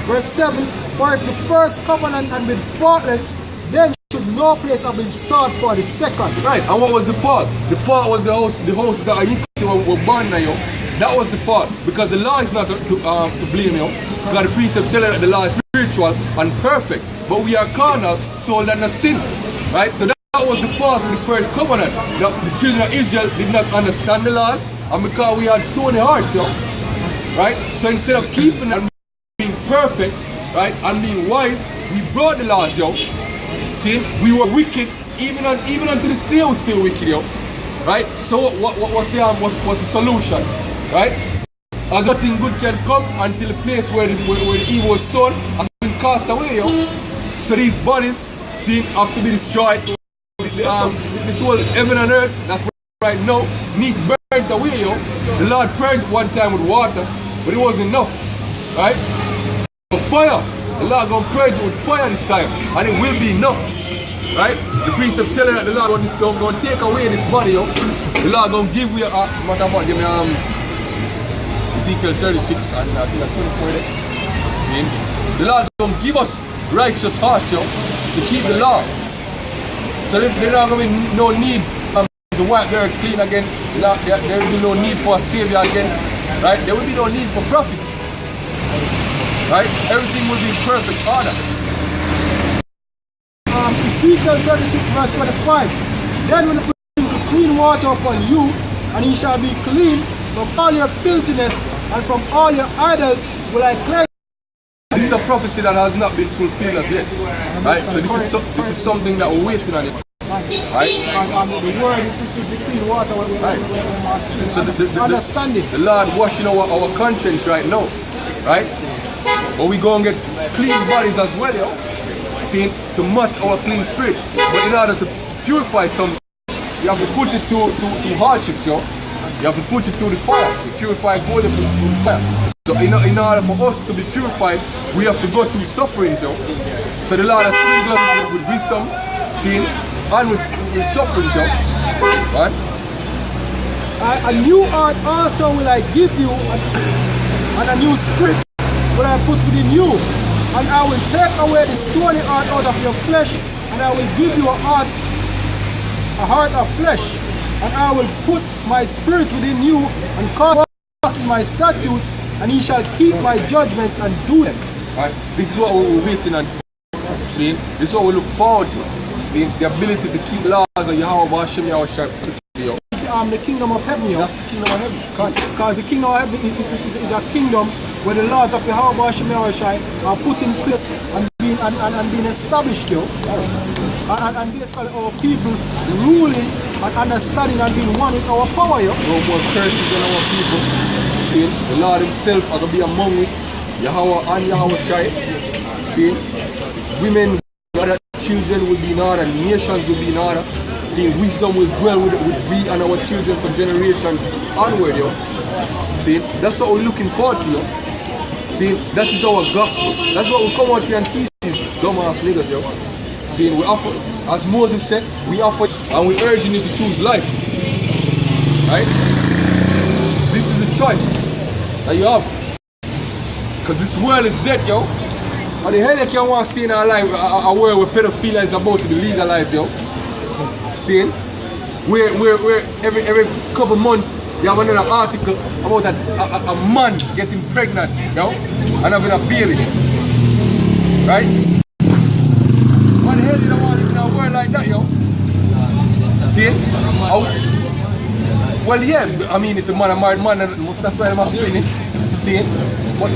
verse 7. For if the first covenant had been faultless, then should no place have been sought for the second.
Right, and what was the fault? The fault was the houses that were born now, yo. That was the fault. Because the law is not to blame, yo. Because the precept telling that the law is spiritual and perfect. But we are carnal, sold under sin. Right? So that was the fault of the first covenant. The children of Israel did not understand the laws, and because we had stony hearts, yo. Right? So instead of keeping and being perfect, right, and being wise, we brought the laws, yo. See, we were wicked, even unto this day we're still wicked, yo. Right? So what was the solution? Right? As nothing good can come until the place where the evil was sown and been cast away, yo. So these bodies, see, have to be destroyed. This whole heaven and earth, that's right now, need burnt away, yo. The Lord purged one time with water, but it wasn't enough. Right? But fire, the Lord gonna purge it with fire this time, and it will be enough. Right? The priest is telling that the Lord gonna take away this body, yo. The Lord gonna give you Ezekiel 36 and I think 24 there. See? See? The Lord don't give us righteous hearts, yo, to keep the law. So there's not going to be no need to wipe the earth clean again. There will be no need for a savior again. Right? There will be no need for prophets. Right? Everything will be in perfect order.
Ezekiel 36 verse 25. Then will I bring clean water upon you, and ye shall be clean from all your filthiness, and from all your idols will I cleanse.
This is a prophecy that has not been fulfilled as yet. Right? So this is something that we're waiting on it. Right?
The word is the clean water.
Right. So
understanding.
The Lord washing our conscience right now. Right? But we go and get clean bodies as well, yo. See, to match our clean spirit. But in order to purify something, you have to put it to hardships, yo. You have to put it through the fire. You purify gold, you put it through the fire. So in order for us to be purified, we have to go through sufferings, yo. So the Lord has sprinkled us with wisdom, see, and with sufferings, yo. Right?
A new heart also will I give you, and a new spirit will I put within you. And I will take away the stony heart out of your flesh, and I will give you a heart of flesh. And I will put my spirit within you, and cause walk in my statutes, and ye shall keep my judgments and do them.
Right. This is what we're waiting on. See? This is what we look forward to. See? The ability to keep laws of Yahweh Hashem Yahushua.
The kingdom of heaven, yo.
That's the kingdom of heaven.
Because the kingdom of heaven is a kingdom where the laws of Yahweh Hashem Yahushua are put in place and being established, yo. And basically our people ruling and understanding and being one with our power, yo.
No more curses on our people. See, the Lord himself are going to be among it. Yahweh and Yahushua. See, women, other children will be in order, nations will be in order. See, wisdom will dwell with we and our children for generations onward, yo. See, that's what we're looking forward to, yo. See, that is our gospel. That's what we come out here and teach these dumbass niggas, yo. See, we offer, as Moses said, we offer and we urging you to choose life. Right? This is the choice that you have. Because this world is dead, yo. How the hell you can want to stay in a world where pedophilia is about to be legalized, yo? See? Where every couple months you have another article about a man getting pregnant, yo, and having a baby. Right? What the hell do you want to live in a world like that, yo? See? Well, yeah, I mean, if the man a married man, that's why I'm asking it. See? But,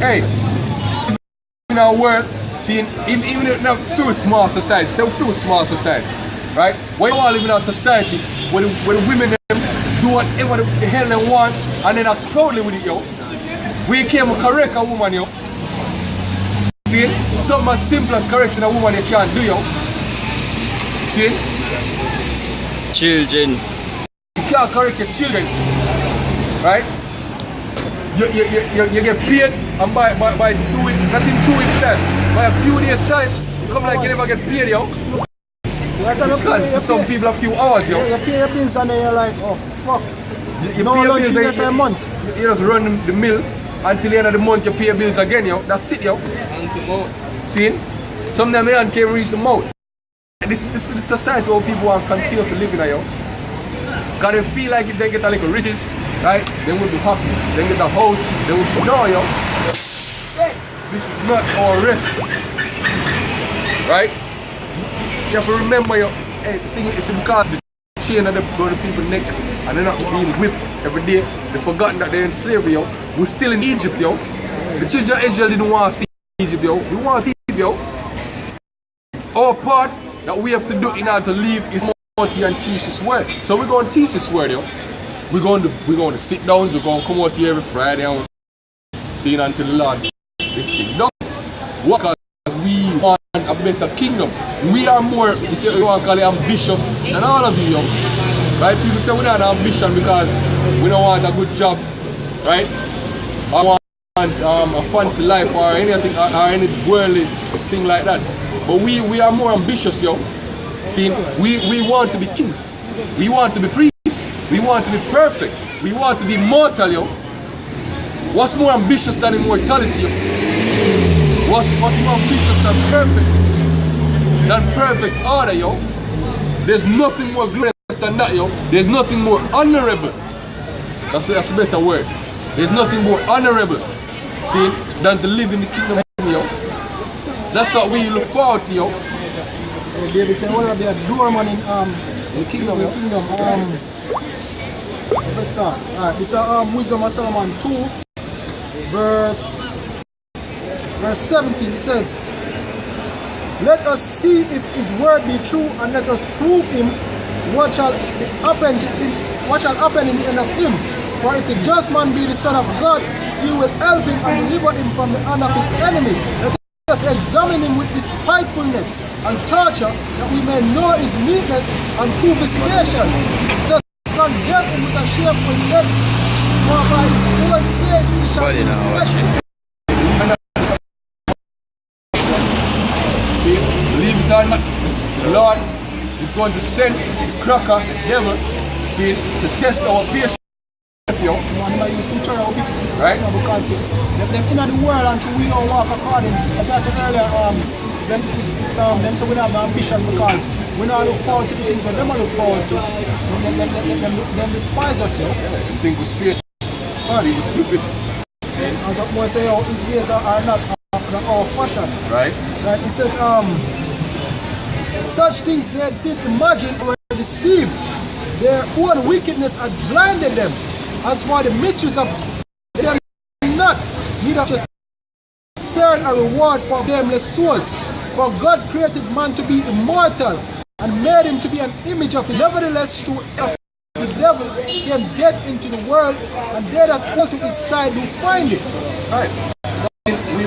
hey, in our world, see, even if not through a small society, say through a small society, right? When you want to live in a society where the women do whatever the hell they want and then are proudly with it, yo. We came to correct a woman, yo. See? Something as simple as correcting a woman you can't do, yo. See?
Children.
You can't correct your children. Right? You get paid and by 2 weeks, not in 2 weeks time, by a few days time, you come like you never get paid, yo. For some people a few hours, yo.
You pay your bills and then you're like, oh fuck.
You
no
pay your
lunch
bills
in a month.
You just run the mill until the end of the month you pay your bills again, yo. That's it, yo. See? Sometimes they can't reach the mouth. This is the society where people want to continue to live in, yo. Because they feel like if they get a little riches, right, they will be happy. They get a house, they will be, no, yo. This is not our rest. Right? You have to remember, yo, hey, the thing is because the chain of the people neck and they're not being whipped every day. They've forgotten that they're in slavery, yo. We're still in Egypt, yo. The children of Israel didn't want to stay in Egypt, yo. We want to leave, yo. Our part that we have to do in order to leave is more to and teach this word. So we're going to teach this word, yo. We're going to sit down, we're going to come out here every Friday and see it until the Lord this thing done. Because we want a better kingdom. We are more, if you want to call it, ambitious than all of you, yo. Right? People say we're not ambitious because we don't want a good job, right? I want a fancy life or anything or any worldly thing like that. But we are more ambitious, yo. See, we want to be kings. We want to be priests. We want to be perfect. We want to be mortal, yo. What's more ambitious than immortality, yo? What's more ambitious than perfect order, yo? There's nothing more glorious than that, yo. There's nothing more honorable. That's a better word. There's nothing more honorable, see, than to live in the kingdom of heaven, yo. That's what we look forward to, yo.
So David said, "Well, I'll be a doorman in the kingdom, yo." Let's start. Alright, this is Wisdom of Solomon 2, verse 17. It says, "Let us see if his word be true, and let us prove him what shall happen in the end of him. For if the just man be the son of God, he will help him and deliver him from the hand of his enemies. Let us examine him with spitefulness and torture, that we may know his meekness and prove his patience. Let us condemn him with a shameful death, for by his word says he shall be special."
See, believe it or not, the Lord is going to send the cracker, the devil, see, to test our patience. Right?
Because they're in the world and we don't walk according, as I said earlier, them say we don't have ambition because we don't look forward to the things that them look forward to. Them despise us, yo.
They think we're straight. They were stupid.
As I say, his ways are not after our fashion.
Right?
Right? He says, such things they did imagine were deceived. Their own wickedness had blinded them. As for the mysteries of them, not neither just discern a reward for blameless souls. For God created man to be immortal and made him to be an image of the. Nevertheless, through the devil came death into the world, and they that go to his side do find it.
Right. We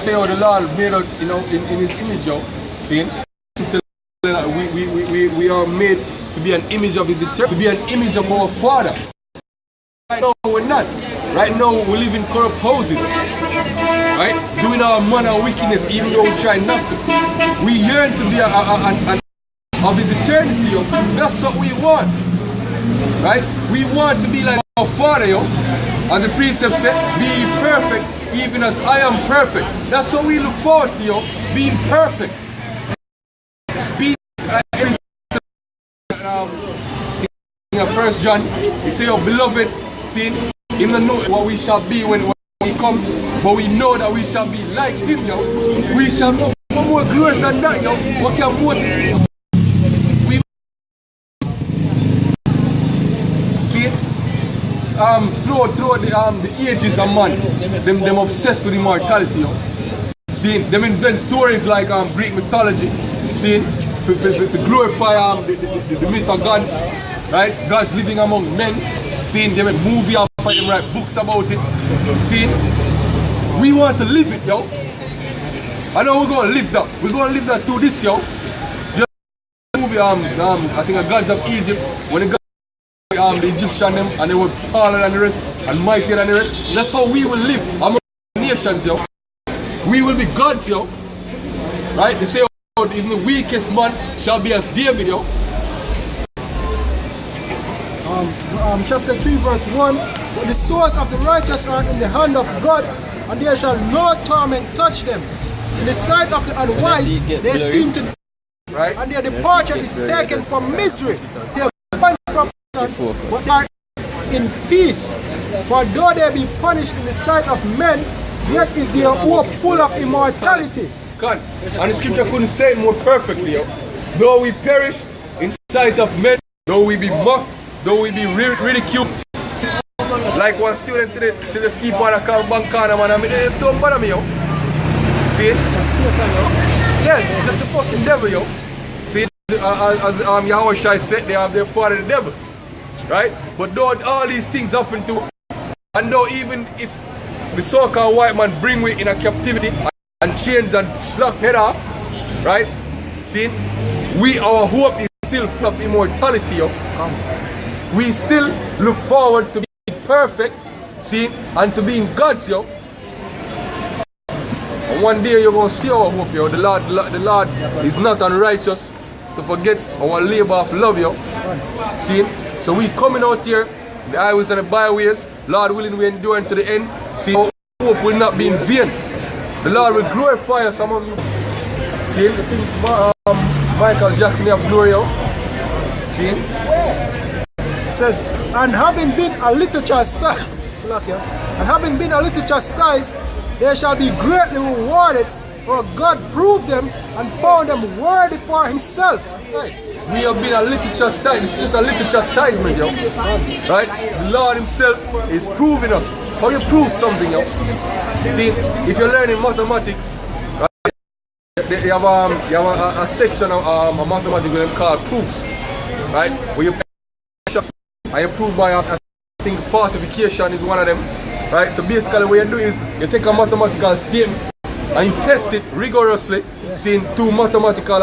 say how the Lord made us, you know, in his image, yo. See? We are made to be an image of his eternity, to be an image of our Father. Right now we're not. Right now we live in corrupt houses. Right? Doing our manner of wickedness even though we try not to. We yearn to be of his eternity, yo. That's what we want. Right? We want to be like our Father, yo. As the precept said, be perfect even as I am perfect. That's what we look forward to, yo. Being perfect. In 1 John, he say, "Oh beloved, see, him not know what we shall be when we come, but we know that we shall be like him, yo. We shall be more glorious than that, yo. What can more? We see, throughout the ages of man, them obsessed with immortality, yo. See, them invent stories like Greek mythology, see, to glorify the myth of gods. Right? God's living among men. Seeing them make movie off of them, write books about it. Seeing we want to live it, yo. I know we're gonna live that. We're gonna live that through this, yo. Just movie I think the gods of Egypt, when the gods the Egyptian them and they were taller than the rest and mightier than the rest. That's how we will live among nations, yo. We will be gods, yo. Right? They say even the weakest man shall be as David, yo.
Chapter 3, verse 1. But the souls of the righteous are in the hand of God, and there shall no torment touch them. In the sight of the unwise, they seem to,
right?
And their departure is taken from misery. They are punished from, but they are in peace. For though they be punished in the sight of men, yet is their hope full of immortality.
God, and the scripture couldn't say it more perfectly, yo. Though we perish in sight of men, though we be mocked, though we be ridiculed. Like one student today, she just keep on a call bankana, man. I mean, they just don't bother me, yo. See it?
That's Satan, yo.
Yeah, just the fucking devil, yo. See, as Yahushua said, they have their father, the devil. Right? But though all these things happen to, and though even if the so-called white man bring we in a captivity and chains and slap head off, right? See, our hope is still full of immortality, yo. We still look forward to being perfect, see, and to being God's, yo. And one day you're gonna see our hope, yo. The Lord is not unrighteous to forget our labor of love, yo. See, so we coming out here the highways and the byways. Lord willing, we endure unto the end. See, our hope will not be in vain. The Lord will glorify us among you. See, I think Michael Jackson have glory out. See?
It says, and having been a little chastised, and having been a little chastised, they shall be greatly rewarded, for God proved them and found them worthy for himself.
Right. We have been a little chastised. This is just a little chastisement, yo. Right? The Lord himself is proving us. How you prove something, yo? See, if you're learning mathematics, right, you have a section of mathematics called proofs. Right? Where you prove by, I think, falsification is one of them. Right? So basically what you do is you take a mathematical statement and you test it rigorously, seeing two mathematical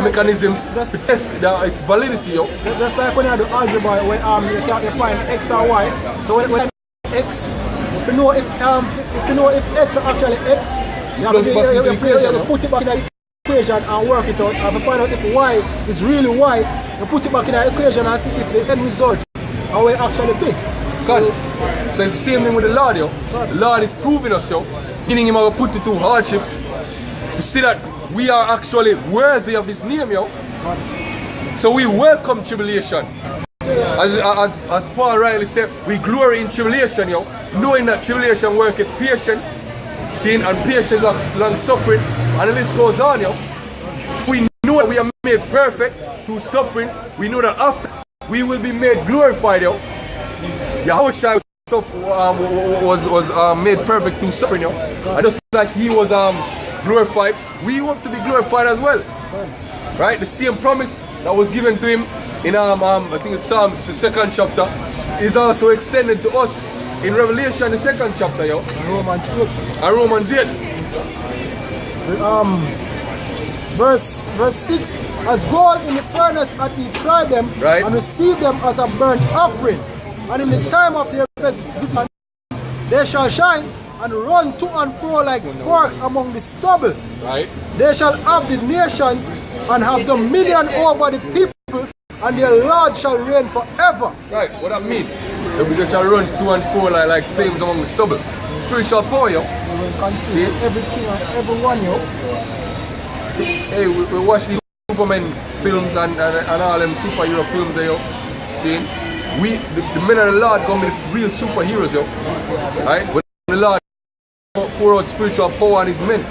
mechanisms to test its validity. Yo.
Just like when you do algebra, when you can't find x or y. So when x, if you know if x are actually x, you have to put it back in the equation and work it out. And to find out if y is really y, you put it back in the equation and see if the end result are we actually be.
God. So it's the same thing with the Lord, yo. The Lord is proving us, yo. Meaning him have put it through hardships to see that we are actually worthy of his name, yo. So we welcome tribulation. As Paul rightly said, we glory in tribulation, yo. Knowing that tribulation worketh patience, seeing and patience long suffering, and the list goes on, yo. So we know that we are made perfect through suffering. We know that after we will be made glorified, yo. Yahushua was made perfect through suffering, yo. And just like he was glorified, we want to be glorified as well. Right? The same promise that was given to him in I think it's Psalms, the 2nd chapter, is also extended to us in Revelation, the 2nd chapter, yo. And Romans 8.
Verse 6, as gold in the furnace hath he tried them, right, and received them as a burnt offering. And in the time of their visitation, they shall shine and run to and fro like sparks among the stubble.
Right.
They shall have the nations and have dominion over the people, and their Lord shall reign forever.
Right, what that mean? They shall run to and fro like flames among the stubble. Spiritual power, yo.
We will consider everything and everyone, yo.
Hey, we watch the Superman films and all them superhero films, yo. See? The men of the Lord gonna be the real superheroes, yo. Right? When the Lord pour out spiritual power on his men,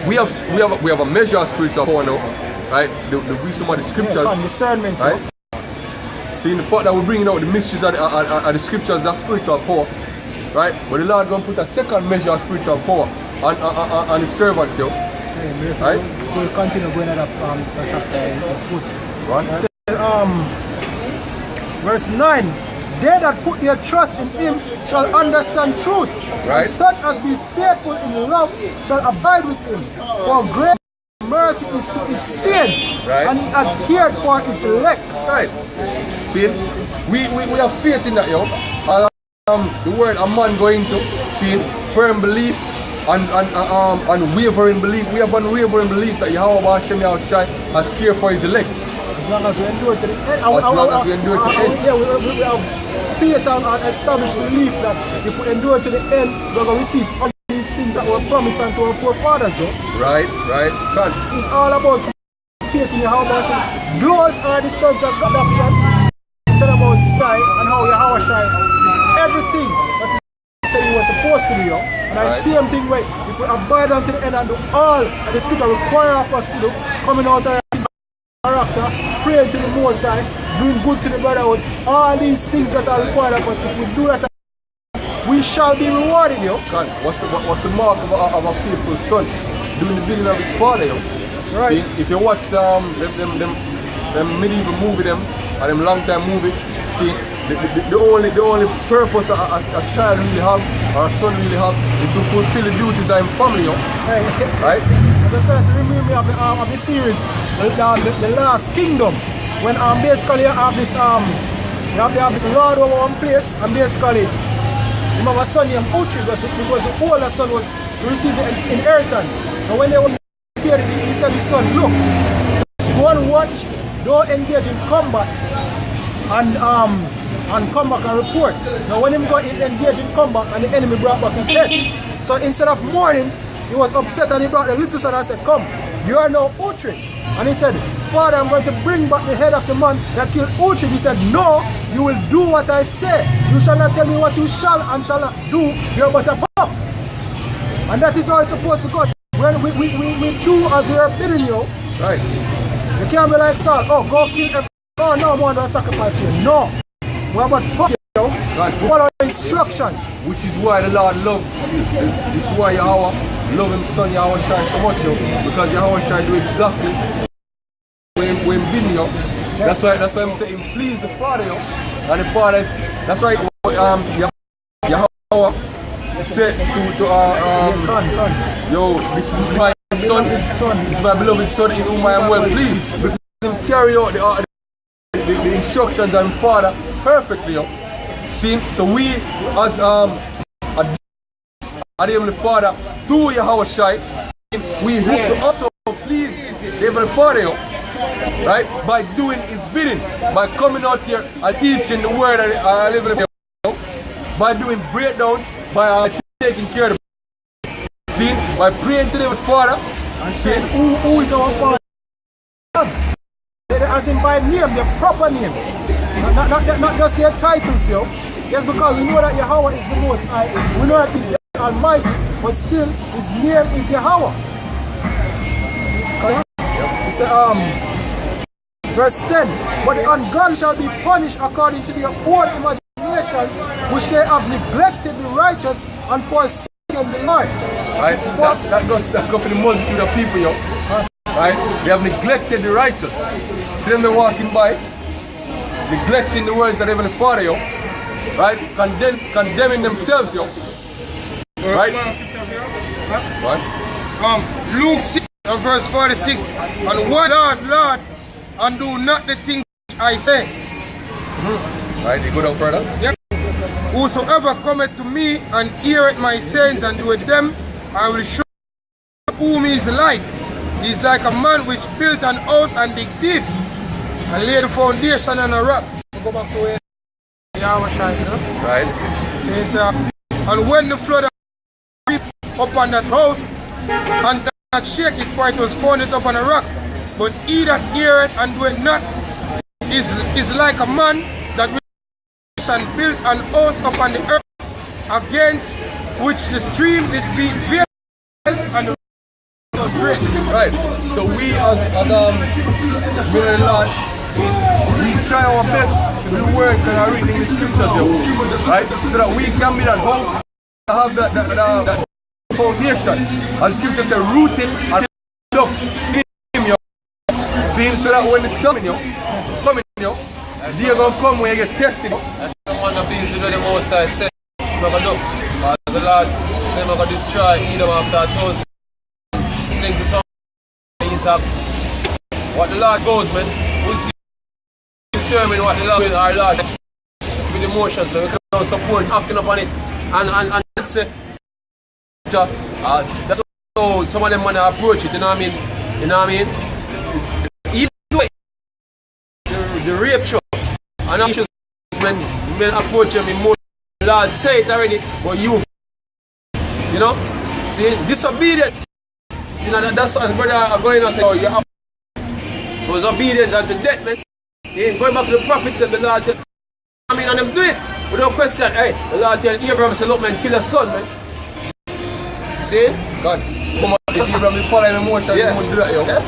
we have a measure of spiritual power now, right? The wisdom of the scriptures,
discernment,
right? See, the fact that we're bringing out the mysteries of the scriptures, that's spiritual power, right? But the Lord gonna put a second measure of spiritual power on his servants, yo. Right?
We'll continue going at that chapter. Verse 9, they that put their trust in him shall understand truth,
right,
and such as be faithful in love shall abide with him. For great mercy is to his saints, right, and he hath cared for his elect.
Right. See, we have faith in that, yo. The word a man going to, see, firm belief and unwavering belief. We have unwavering belief that Yahweh Hashem Yahushai has cared for his elect.
As long as we endure to the end.
As long as we endure to the end.
Yeah, we have faith and established belief that if we endure to the end, we're going to receive all these things that were promised unto our forefathers. So.
Right. Come.
It's all about faith in Yahweh. Those are the sons of God adoption. Tell about Sai and how Yahweh Shai did everything that he said he was supposed to do. And I see same thing where if we abide unto the end and do all that the scripture require of us to do, coming out of character, praying to the Most High, doing good to the brotherhood, all these things that are required of us, if we do that, we shall be rewarded, yo.
God, what's the mark of a faithful son? Doing the bidding of his father, yo.
That's right.
See, if you watch them medieval movie, them long time movie, see, the only purpose a child really have, or a son really have, is to fulfill the duties of his family, yo. Right?
I just to remind me of the series, the Last Kingdom, when basically you have this lord over one place, and basically you have a son named Uchi, because the older son was receiving the inheritance. And when they were here, he said to the son, look, just go and watch, don't engage in combat, and come back and report. Now when him got engaged in come back and the enemy brought back his head. So instead of mourning, he was upset and he brought the little son and said, come, you are now Uhtred. And he said, Father, I'm going to bring back the head of the man that killed Uhtred. He said, no, you will do what I say. You shall not tell me what you shall and shall not do. You're but a pup. And that is how it's supposed to go. When we do as we are bidding you,
right.
You can't be like Saul, oh, go kill them. Oh, no, I want to sacrifice you. No. We're about pup, you know. Follow instructions.
Which is why the Lord loves you. This is why Yahweh love him son Yahweh Shai so much, yo. Because Yahweh Shai do exactly when bidding, yo. That's why I'm saying please the Father, yo. And the Father is, that's why Yahweh said to yo, this is my son, this is my beloved son in whom I am well pleased. Because him carry out the instructions and Father perfectly, yo. See, so we as the Heavenly Father through Yahweh Shai, we hope to also please the Heavenly Father, yo, right? By doing his bidding, by coming out here and teaching the word of the Heavenly Father, by doing breakdowns, by taking care of the see, by praying to the Heavenly Father
and saying who is our Father? As in by name, their proper names. Not just their titles, yo. Just because we know that Yahweh is the Most High, we know that He's the Almighty, but still His name is Yahweh. It's verse 10. But the ungodly shall be punished according to their own imaginations, which they have neglected the righteous and forsaken the Lord.
Right? That goes for the multitude of people, yo. Right? They have neglected the righteous. See them walking by, neglecting the words of the Heavenly Father, yo. Right? Condemning themselves, yo. Right?
Luke 6 and verse 46. And what Lord, and do not the things I say.
Right? You go down further?
Yep. Whosoever cometh to me and heareth my sayings and doeth them, I will show whom is life. He is like a man which built an house and dig deep and laid the foundation on a rock. Go back to where Yahweh Shai, you know?
Right.
Says, and when the flood beat upon that house, and not shake it, for it was founded upon a rock. But he that heareth and doeth not is like a man that and built an house upon the earth, against which the stream did beat veil and the was great.
Right. So we as the Lord, we try our best to do work that are written in the scriptures, yo. Right? So that we can be that hope, have that foundation. As the scripture says, rooted and up in him, yo. See, so that when the storm, yo, coming, yo, they're gonna come when you get tested.
That's one of the things you know the Most High said, the Lord said, I'm going to destroy Edom after 1,000 things to some Isaac. What the Lord goes, man, who's determine what the Lord will, our Lord, with emotions, man, we can support, acting upon it, and that's it. That's how some of them want to approach it, you know what I mean? You know what I mean? Even though the rape show, and I'm just, man, approach them emotionally. Lord say it already, but you know, see, disobedient. See, now that's what brother are going to say, oh, you was obedient unto death, man. He ain't going back to the prophets and the Lord tell, I mean, and them do it without question. Hey, the Lord tell Abraham, say, look, man, kill a son, man. See?
God, come on, if Abraham is following emotion,
Yeah.
he won't do that, yo.
Yeah.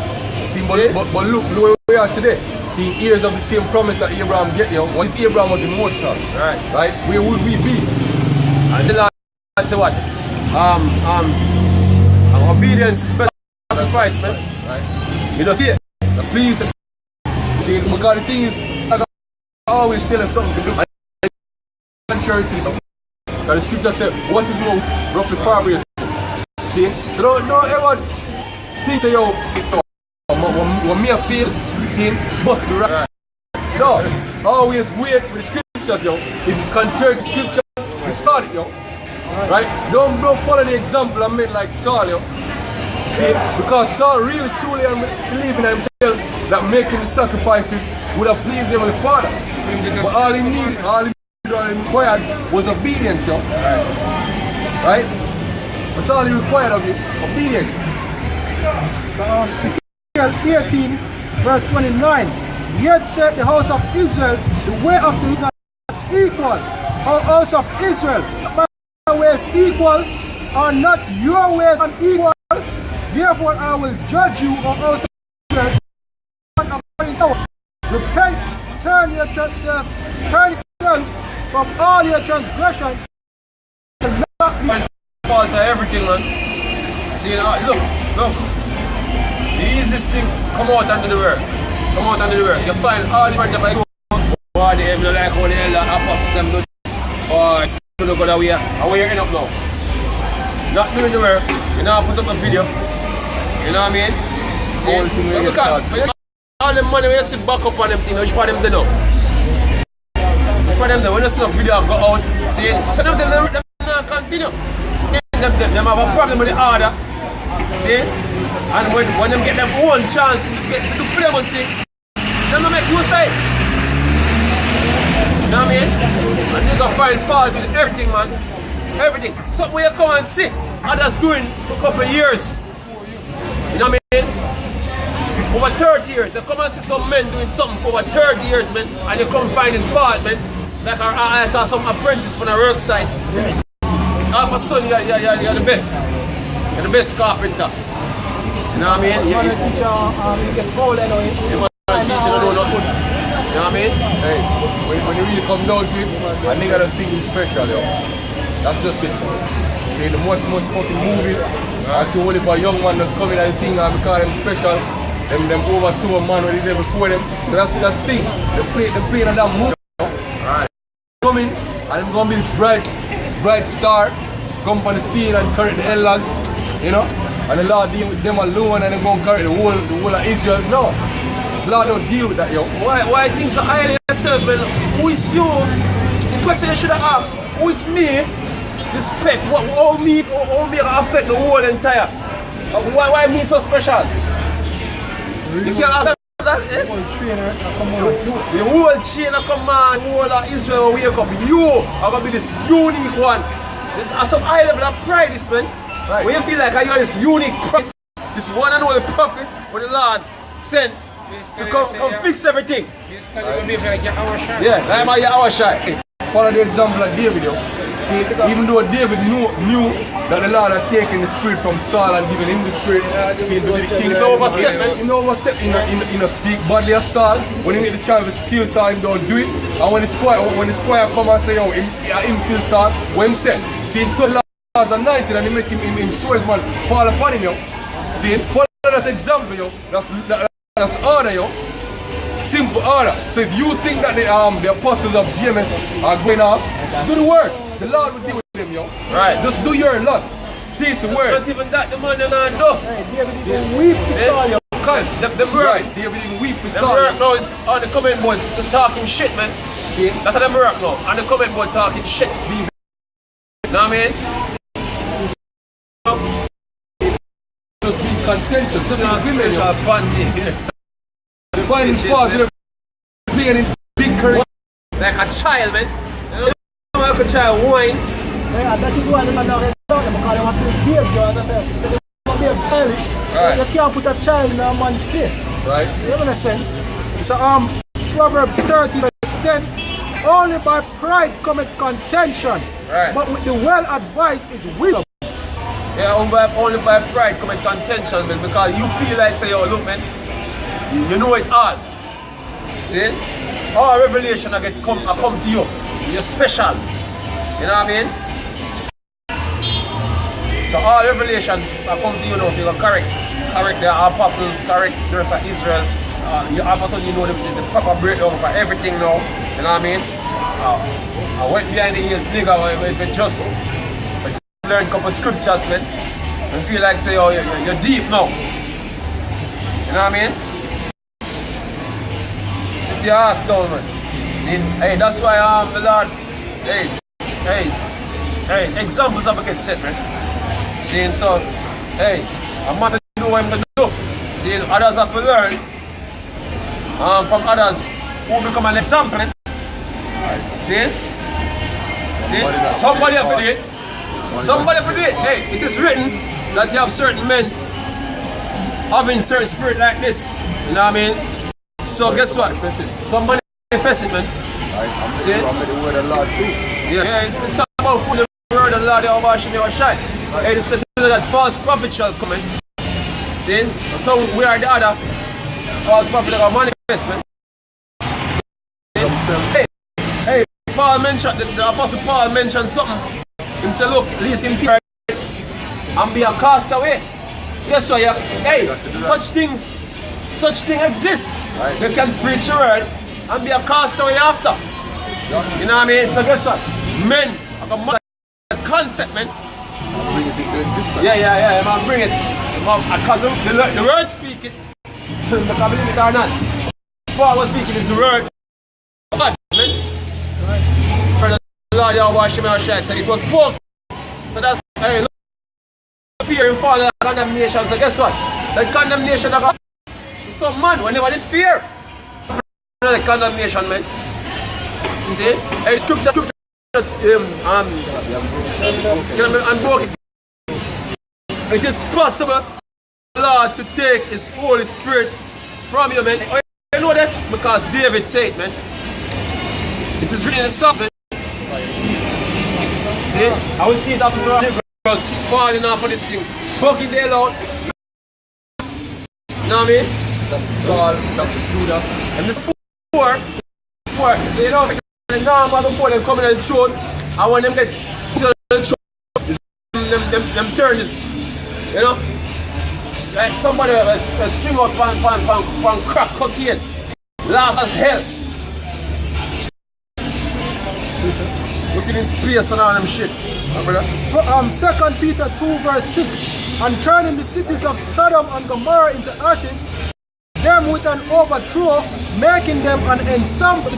See, but look where we are today. See, years of the same promise that Abraham get, yo. What if Abraham was emotional?
Right.
Right? Where would we be?
And the Lord say what? Obedience is better than sacrifice, man.
Right?
You know, see it?
Now, please, see, because the thing is, I always tell us something to do. Contrary to something. Because the scripture said, what is more roughly barbarous? See? So don't ever think say, yo, what me I feel, see, must be right. No, always wait with the scriptures, yo. If you contrary the scripture, discard it, yo. Right? Don't follow the example I made like Saul, yo. See, because Saul really truly believed in himself that making the sacrifices would have pleased him and the Father. But all he required was obedience, yo. Right? That's all he required of you. Obedience.
So Ezekiel 18 verse 29. Yet said the house of Israel, the way of the is not equal. O house of Israel, my ways equal, are not your ways unequal. Therefore I will judge you, O house of Israel, according to repent, turn yourselves from all your transgressions.
Fault to everything, man. See, look. The easiest thing, come out under the work. Come out under the work. You find all the different type of why they don't like how the hell apostles them do. Or to go that way. And where you end up now? Not doing the work. You know, put up a video. You know what I mean? See, look at all the money when you sit back up on them things, which part of them they know? For them, when you see a video go out, see, some of them not continue. Them have a problem with the order. See? And when them get them own chance to get to do flavor thing, them don't make you say. You know what I mean? And you gonna find fault with everything, man. Everything. Something where you come and see others doing for a couple of years. You know what I mean? Over 30 years. You come and see some men doing something for over 30 years, man. And you come finding fault, man. Like I got some apprentice from a work site. All of a sudden, you're the best. You're the best carpenter. You know what I mean?
You get fouled anyway.
You want to teach you to know nothing. You know what I mean?
Hey, when you really come down to it, a nigga just think he's special, yo. That's just it. See, the most fucking movies, I see only for young man that's coming at the thing and we call them special. Them over to a man when he's there before them. So that's the thing. They play in that movie.
Right.
Coming and I'm gonna be this bright star, come on the scene and correct the elders, you know, and the Lord deal with them alone and they're gonna correct the whole of Israel. No, the Lord don't deal with that, yo.
Why things so highly yourself, man? Who is you? The question you should have asked, who is me? This pet, how me affect the whole entire? Why me so special? You can't ask that. The whole chain of command, the whole of Israel will wake up. You are going to be this unique one. This is some high level of pride, this man. Right. When you feel like you are this unique prophet, this one and only prophet where the Lord sent to come fix everything.
Yeah, I'm a Yahweh.
Follow the example of David, yo. See, even though David knew that the Lord had taken the spirit from Saul and given him the spirit, see, to be the king.
He no overstep, man.
He no overstep, he no speak badly of Saul. When he get the chance to kill Saul, he don't do it. And when the squire come and say, yo, him kill Saul, what him said? See, he told the Lord anointed and he make him swordsman fall upon him, yo. See, follow that example, yo. That's order, yo. Simple order. So if you think that the apostles of GMS are going off, do the work. The Lord will deal with them, yo.
Right.
Just do your lot. Teach the word.
Not even that, the man you're not do.
David even weep to Saul, yo.
The work.
Right. David even weep for
The
Saul.
work now is on the comment board talking shit, man.
See?
That's how the work now. On the comment board talking shit. You know what I mean?
Just be contentious. Just be women, yo.
Panty.
Finding fault with playing in big current.
Like a child, man. You know, like a child whine.
Yeah, that is why the man don't because they want to be babes, yo. That's why they are childish.
Right.
You can't put a child in a man's place.
Right.
You have a sense? So Proverbs 30 verse 10. Only by pride cometh contention,
Right.
but with the well advised is wisdom.
Yeah, only by pride come contention, man, because you feel like say, oh look, man, you know it all. See? All revelation I come to you. You're special. You know what I mean? So all revelations I come to you now, you correct the apostles, correct the rest of Israel. You also you know the proper breakdown for everything now. You know what I mean? I went behind the ears, nigga, we just learn a couple scriptures, man. And feel like say, oh, you're deep now. You know what I mean? Sit your ass down, man. See, hey, that's why the Lord, hey, examples have to get set, man. See, so, hey, I'm not to do what I'm to do. See, others have to learn from others who become an example. See? Somebody have to do it. Somebody have to do it. Hey, it is written that you have certain men having certain spirit like this. You know what I mean? So guess what? Somebody manifest it, man. See?
The word of Lord too.
Yes. Yeah, it's not about who the word of the Lord over shine. Hey, this is that false prophet shall come in. See? So we are the other false prophet that are manifest, man. Hey, Paul mentioned, the Apostle Paul mentioned something. He said, look, least him tear and be a castaway. Yes, so yeah. Hey, such things exist. They can preach the word and be a castaway after. You know what I mean? So guess what? Men have a concept, man.
Bring it into existence.
Yeah, man, bring it. Because the word speak it. Because believe it or not, Paul was speaking is the word of God, man. For the Lord Yahweh Shemashai said it was spoken. So that's, hey, look, fear and fall and condemnation. So guess what? That condemnation of God, some man, whenever they fear, the condemnation, man. You see? Hey, scripture, unbroken. It is possible for the Lord to take His Holy Spirit from you, man. You know this? Because David said it, man. It is written in the Psalm, man. See? I will see that because falling off of this thing. Bucking their Lord. You know what I mean?
Saul, Dr. Judas.
And this four, you know, the normal before them coming on the throne, and when them get put on the throne, them turn this, you know? Like somebody a string out pan crack cocaine. Laugh as hell. Looking in space and all them shit.
2 Peter 2 verse 6. And turning the cities of Sodom and Gomorrah into ashes, them with an overthrow, making them an ensample to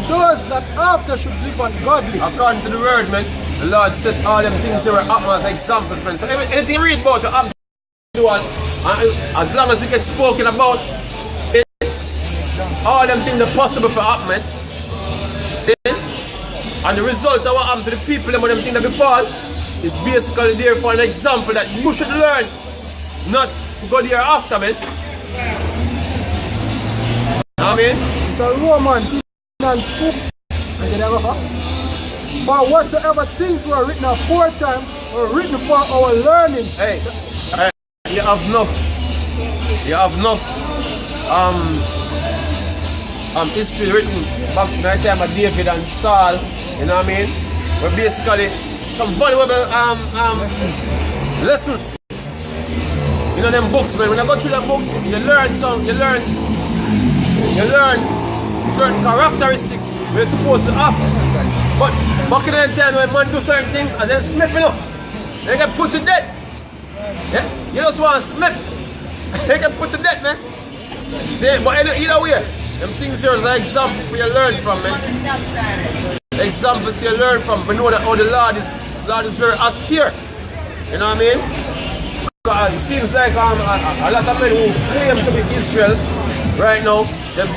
those that after should live ungodly.
According to the word, man, the Lord said all them things here were happen as examples, man. So anything you read about to happen to one, as long as it gets spoken about, all them things are possible for happen, man. See? And the result of what happened to the people and them things that befall is basically there for an example that you should learn, not to go there after, man. I mean,
so Romans 9:2. For whatsoever things were written aforetime were written for our learning.
Hey, you have enough. You have enough history written back in the time of David and Saul. You know what I mean? But basically some valuable lessons. You know them books, man. When I go through them books, you learn certain characteristics we're supposed to have. But back in the time when man do certain things and then slipping up, they get put to death. Yeah? You just want to slip, they get put to death, man. See, but either way, them things here is an example for you learn from, man. Examples you learn from. We know that how the Lord is very austere. You know what I mean? It seems like a lot of men who claim to be Israel right now, them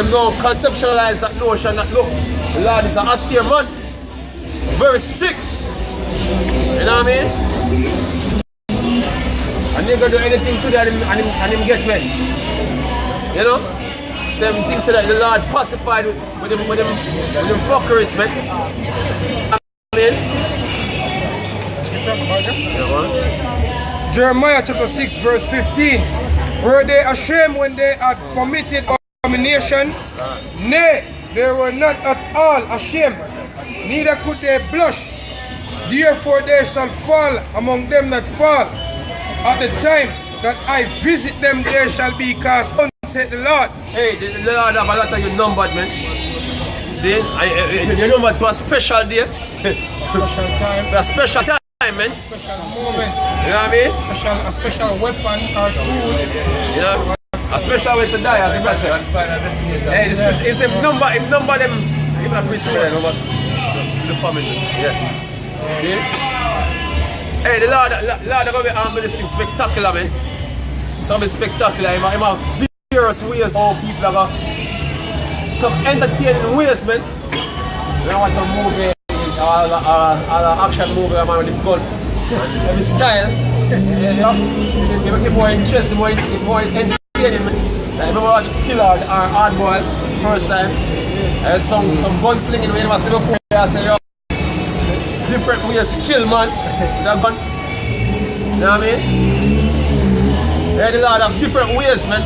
don't conceptualize that notion that look, the Lord is an austere man, very strict. You know what I mean? And they gonna do anything to that and him get wet. You know? Same thing so that the Lord pacified with them fuckeries, man. I mean?
Jeremiah chapter 6 verse 15. Were they ashamed when they had committed abomination? Nay, they were not at all ashamed, neither could they blush. Therefore they shall fall among them that fall. At the time that I visit them, they shall be cast down, said the Lord.
Hey, the Lord have a lot of you numbered, man. See, you numbered to a special day.
Special time.
A special time, man.
Special moment.
You know what I mean?
A special weapon or tool.
You know, a special way to die, as the brother said. Hey, it's a number them. Even a priest number the family. Yeah. See? Hey, the Lord are going to be this thing spectacular, man. Something spectacular. I'm a various ways how people are going to some entertaining ways, man. I want a movie, action movie, man, with the gun. Every style, you know, you make it more interesting, more entertaining, man. I remember watching Killer or Hardboiled first time. There's some gunslinging we never see before. I say, yo, different ways to kill, man, with a gun. You know what I mean? There's a lot of different ways, man.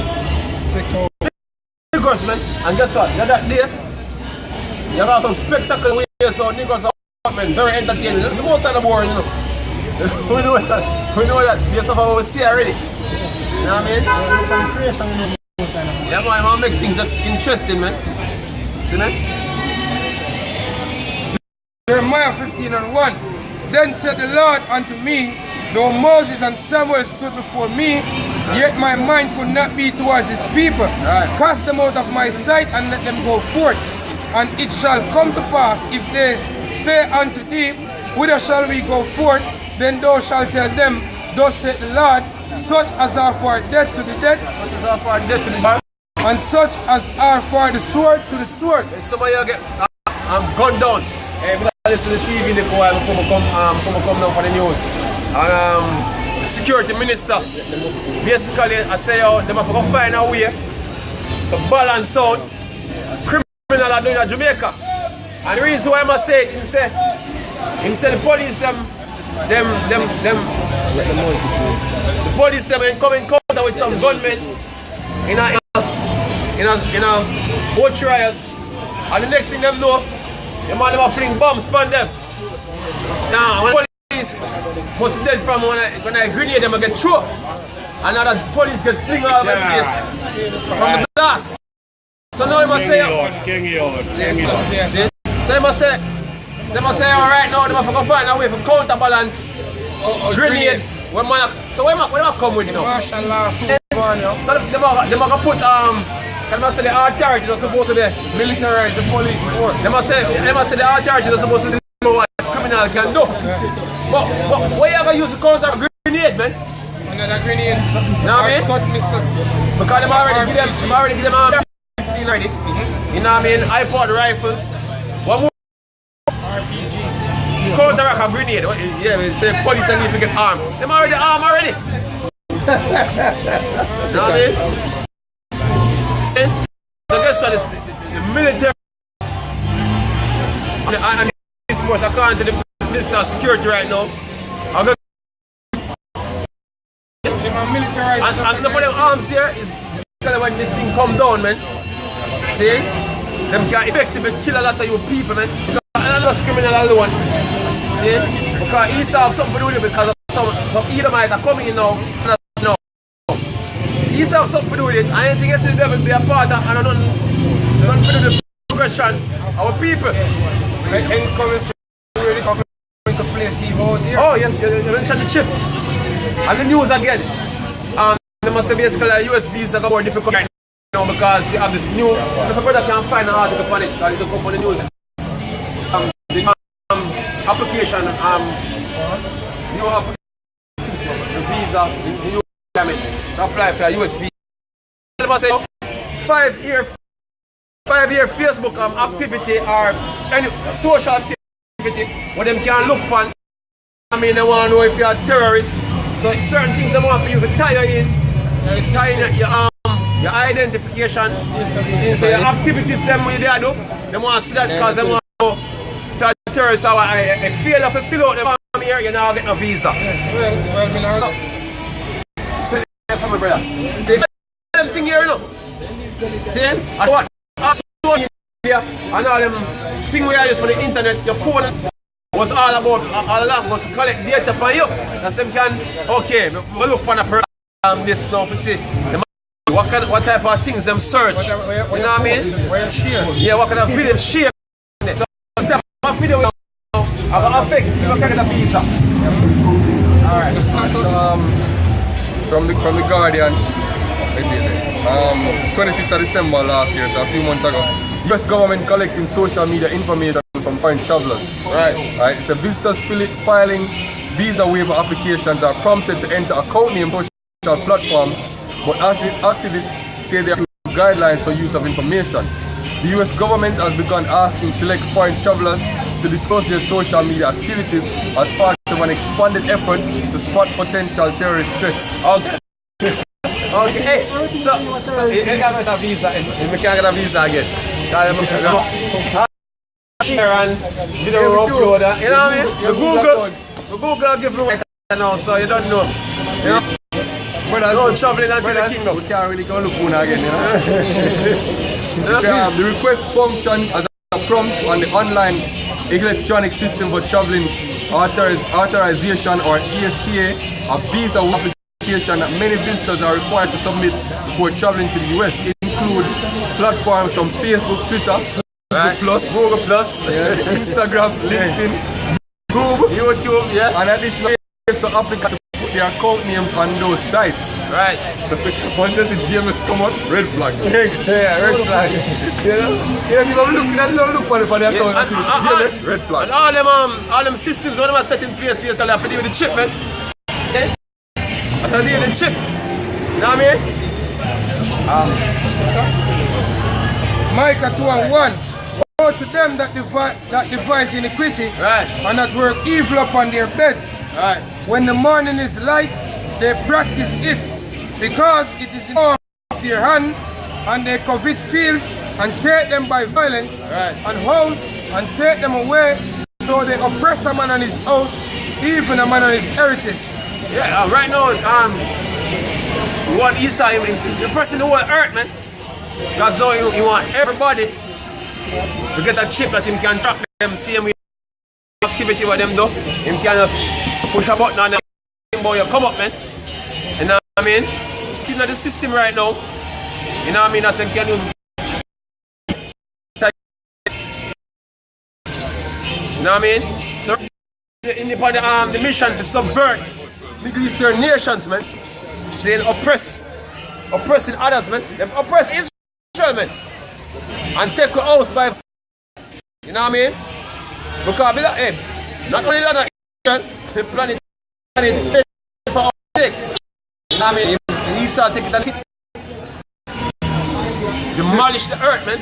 Niggers, man. And guess what? You're that day. You have some spectacular ways, so niggers are, man, very entertaining. The most of the boring, you know. we know that based off of what we see already. You know what I mean? Yeah, man, I want to make things that's interesting, man. See, man?
Jeremiah 15:1. Then said the Lord unto me, though Moses and Samuel stood before me, yet my mind could not be towards his people.
Right.
Cast them out of my sight and let them go forth. And it shall come to pass, if they say unto thee, whither shall we go forth? Then thou shalt tell them, thus saith the Lord, such as are for death to the death,
Such as are for death to the man.
and such as are for the sword to the sword.
And some of you get gunned down. I listen to the TV in the car before I come down for the news. And security minister, basically, I say, they have to find a way to balance out criminal are doing in Jamaica. And the reason why I say it, he say the police the police them and come in contact with some gunmen in a boat trials, and the next thing them know, the man never fling bombs upon them. Now when the police must be dead from when I grenade them I get through, and now the police get fling all over my face from the blast. So now you must say, so you must say, alright now they must go find a way for counterbalance grenades. So where am I come with, you know?
Martial law, Superman, yo.
So they must put can I say the authorities are supposed to be
Militarize the police force.
they must say the authorities are supposed to do what a criminal can do. But why you gonna use a counter grenade, man?
Another grenade.
You know what I mean?
Cut me, sir.
Because them already give them 15 already. You know what I mean? iPod rifles. One more
RPG.
counteract a grenade. Yeah, say police and need to get armed. Them already armed already. You know what I mean? So guess what? The military and this force, according to the Minister of Security right now, I'm going and for them arms here is when this thing come down, man. See? Them can effectively kill a lot of you people, man. And not criminal alone. See? Because he still have something to do with it because some Edomite are coming in now. He still have something to do with it. And anything else the devil be a part of and don't do the progression of our people.
Incoming security coming to place Steve out here.
Oh yes, you mentioned the chip. And the news again. They must say basically a US visa got more difficult right now because they have this new, if a brother can find an article on it, because it will come on the news. The application, new application, the visa, the new requirement to apply for a US visa. They must say 5-year Facebook activity or any social activity where them can look for. I mean, they want to know if you're a terrorist. So certain things they want for you to tie you in. Tie in your identification. Since your activities them we they do, they want to see that because they want to know terrorists are a fail of a fill out the form here, you now get no visa.
Well, me now.
For my brother. See them thing here, you know. See? And what? Here, and all them thing we are using on the internet, your phone was all about all along was to collect data from you. That's them can okay, we look for a person this now to see what type of things them search. You know what I mean?
Where you share?
Yeah, what kind of video share. So that video will affect you can get a visa. Alright.
From the Guardian, 26th of December last year, so a few months ago. US government collecting social media information from foreign travelers. Right. It's a visitors filing visa waiver applications are prompted to enter account name social platforms, but activists say there are guidelines for use of information. The US government has begun asking select foreign travelers to discuss their social media activities as part of an expanded effort to spot potential terrorist threats.
Okay. Okay, hey, so you can't get a visa, you can't get a visa again. Share and do the upload, you know what I mean? The Google give you now, so you don't know. You know?
But
no traveling until the kingdom.
We can't really go look again, you know? The request functions as a prompt on the online electronic system for traveling authorization or ESTA, a visa application that many visitors are required to submit before traveling to the US. It includes platforms from Facebook, Twitter, Google Plus, Instagram, LinkedIn, YouTube, and additional so applicants to put their account names on those sites.
Right.
So once you see GMS come out, red flag.
Yeah, red flag.
You don't look for the account. GMS, red flag.
And all them systems, when they are set in place, they have to deal with the chip, man. Okay? I have to deal with the chip. You know what I mean?
Micah 2 and 1. Woe to them that devise iniquity and that work evil upon their beds.
Right.
When the morning is light, they practice it, because it is in the power of their hand, and they covet fields and take them by violence, and house and take them away. So they oppress a man on his house, even a man on his heritage.
Yeah, right now, we want Esau, the person who want earth, man. Because now you want everybody to get a chip that him can track them, same way activity with them though. Him can just push a button and then boy, you come up, man. You know what I mean? In the system right now, you know what I mean? That's him can use. You know what I mean? So in the mission to subvert Middle Eastern nations, man. Saying oppressing others, man. Them oppress Israel, man. And take your house by, you know what I mean? Because not only land of Israel, the planet for our sake. You know what I mean? Esau take it and demolish the earth, man.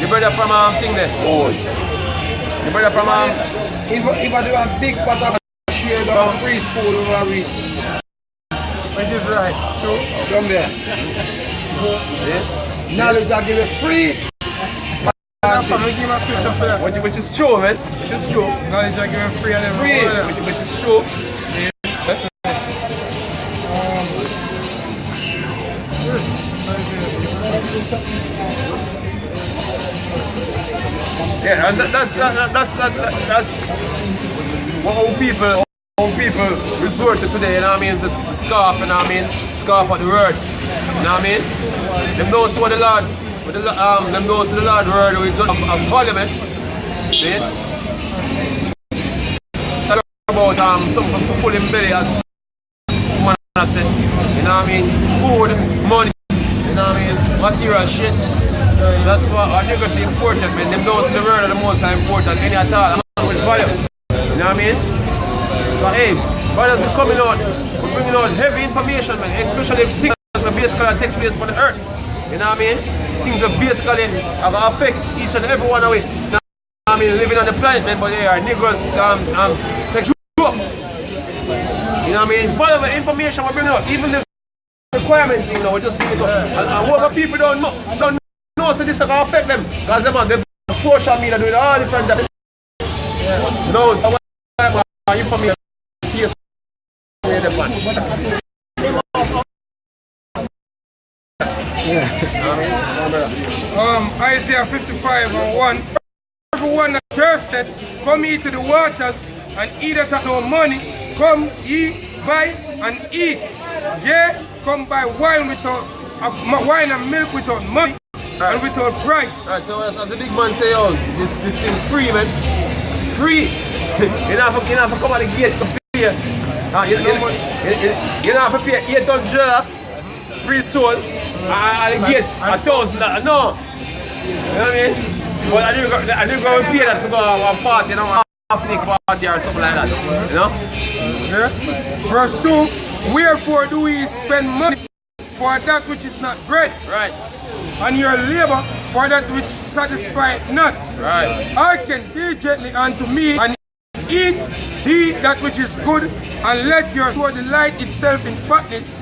The brother from thing there. The brother from
if I do a big part of share the free school where we. Which is right. True. Come there. Knowledge I give it free. Give a scripture for that.
Which is true, man. Which is true.
Knowledge I give it free and
free. Which is true. Yeah, and that's what all people resort to today, you know what I mean? The scarf, you know what I mean? Scarf of the word, you know what I mean? Them knows what the Lord, them knows the Lord word with a parliament. See? Talk about something for full in belly as man I said, you know what I mean? Food, money, you know what I mean? Material shit. That's what our niggas is important, man. Them knows the word are the most important, any at all. I'm with value. You know what I mean? So hey, brothers be coming out, we're bringing out heavy information, man, especially things that basically take place on the earth. You know what I mean? Things that basically have an effect each and every one of it. You know what I mean? Living on the planet, man, but yeah, niggas take you up. You know what I mean? Follow the information we're bringing out, even the requirement thing, you know, we just give it up. And what people don't know, so this is going to affect them. Because them on the social media doing all different things. No, information.
Isaiah 55 and 1. Everyone that thirsteth, come ye to the waters, and eat that have no money, come ye buy and eat. Yea, come buy wine and milk without money and without price.
Right, so as the big man say, oh, this thing free, man. Free. You don't have to come at the gate to pay. You don't have to pay $800 pre-sold and the gate $1,000. No. You know what I mean? But I didn't go and pay that to go to a party, you know, ethnic party or something like that. You know?
Yeah. Verse 2, wherefore do we spend money for that which is not bread?
Right.
And your labor for that which satisfieth not.
Right.
Hearken diligently unto me, and eat he that which is good, and let your soul delight itself in fatness.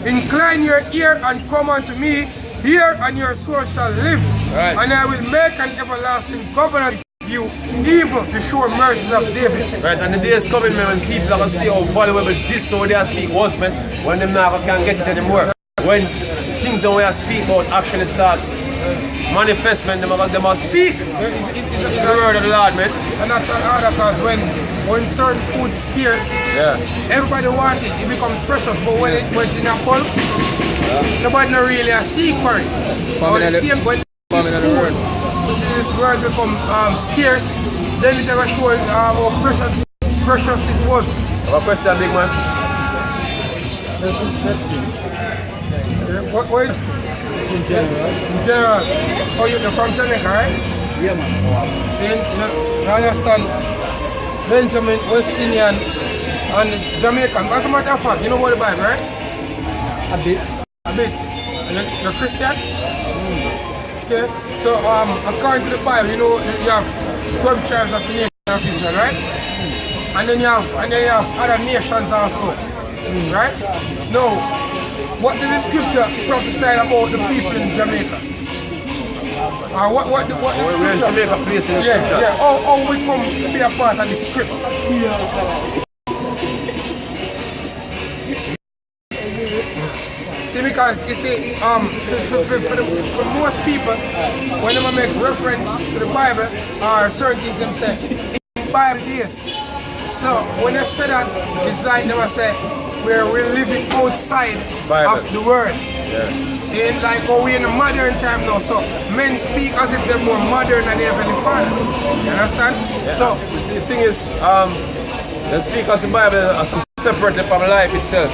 Incline your ear and come unto me, hear, and your soul shall live.
Right.
And I will make an everlasting covenant with you, even the sure mercies of David.
Right, and the day is coming, man, when people are going to see how valuable this so they speak was, man, when them now can't get it anymore. When things that we are speak about actually start manifest, man, them are seek
It's
the word of the Lord, man.
a natural order, because when certain food scarce, everybody wants it, it becomes precious, but when it's in a bulk, nobody not really a seek for it. Or the same when this food, which is this word become scarce, then it will show how precious it was.
I have a question, big man.
That's interesting.
What is
It's in general.
in general? Oh, you're from Jamaica, right?
Yeah, man.
See, you understand? Benjamin, West Indian, and Jamaican. As a matter of fact, you know about the Bible, right?
A bit.
A bit. You're Christian? Okay. So, according to the Bible, you know, you have 12 tribes of the nation of Israel, right? And then you have other nations also, right? Now, what did the scripture prophesy about the people in Jamaica? What the scripture?
Where's Jamaica place in the scripture?
Yeah. How we come to be a part of the script? See, because you see, for most people, when they make reference to the Bible or certain things, them say in Bible days. So when they say that, it's like they must say we're living outside
Bible.
of the word.
Yeah.
See, like how we in a modern time now, so men speak as if they're more modern than their Heavenly Father. You understand?
Yeah.
So
the thing is, they speak as the Bible separately from life itself.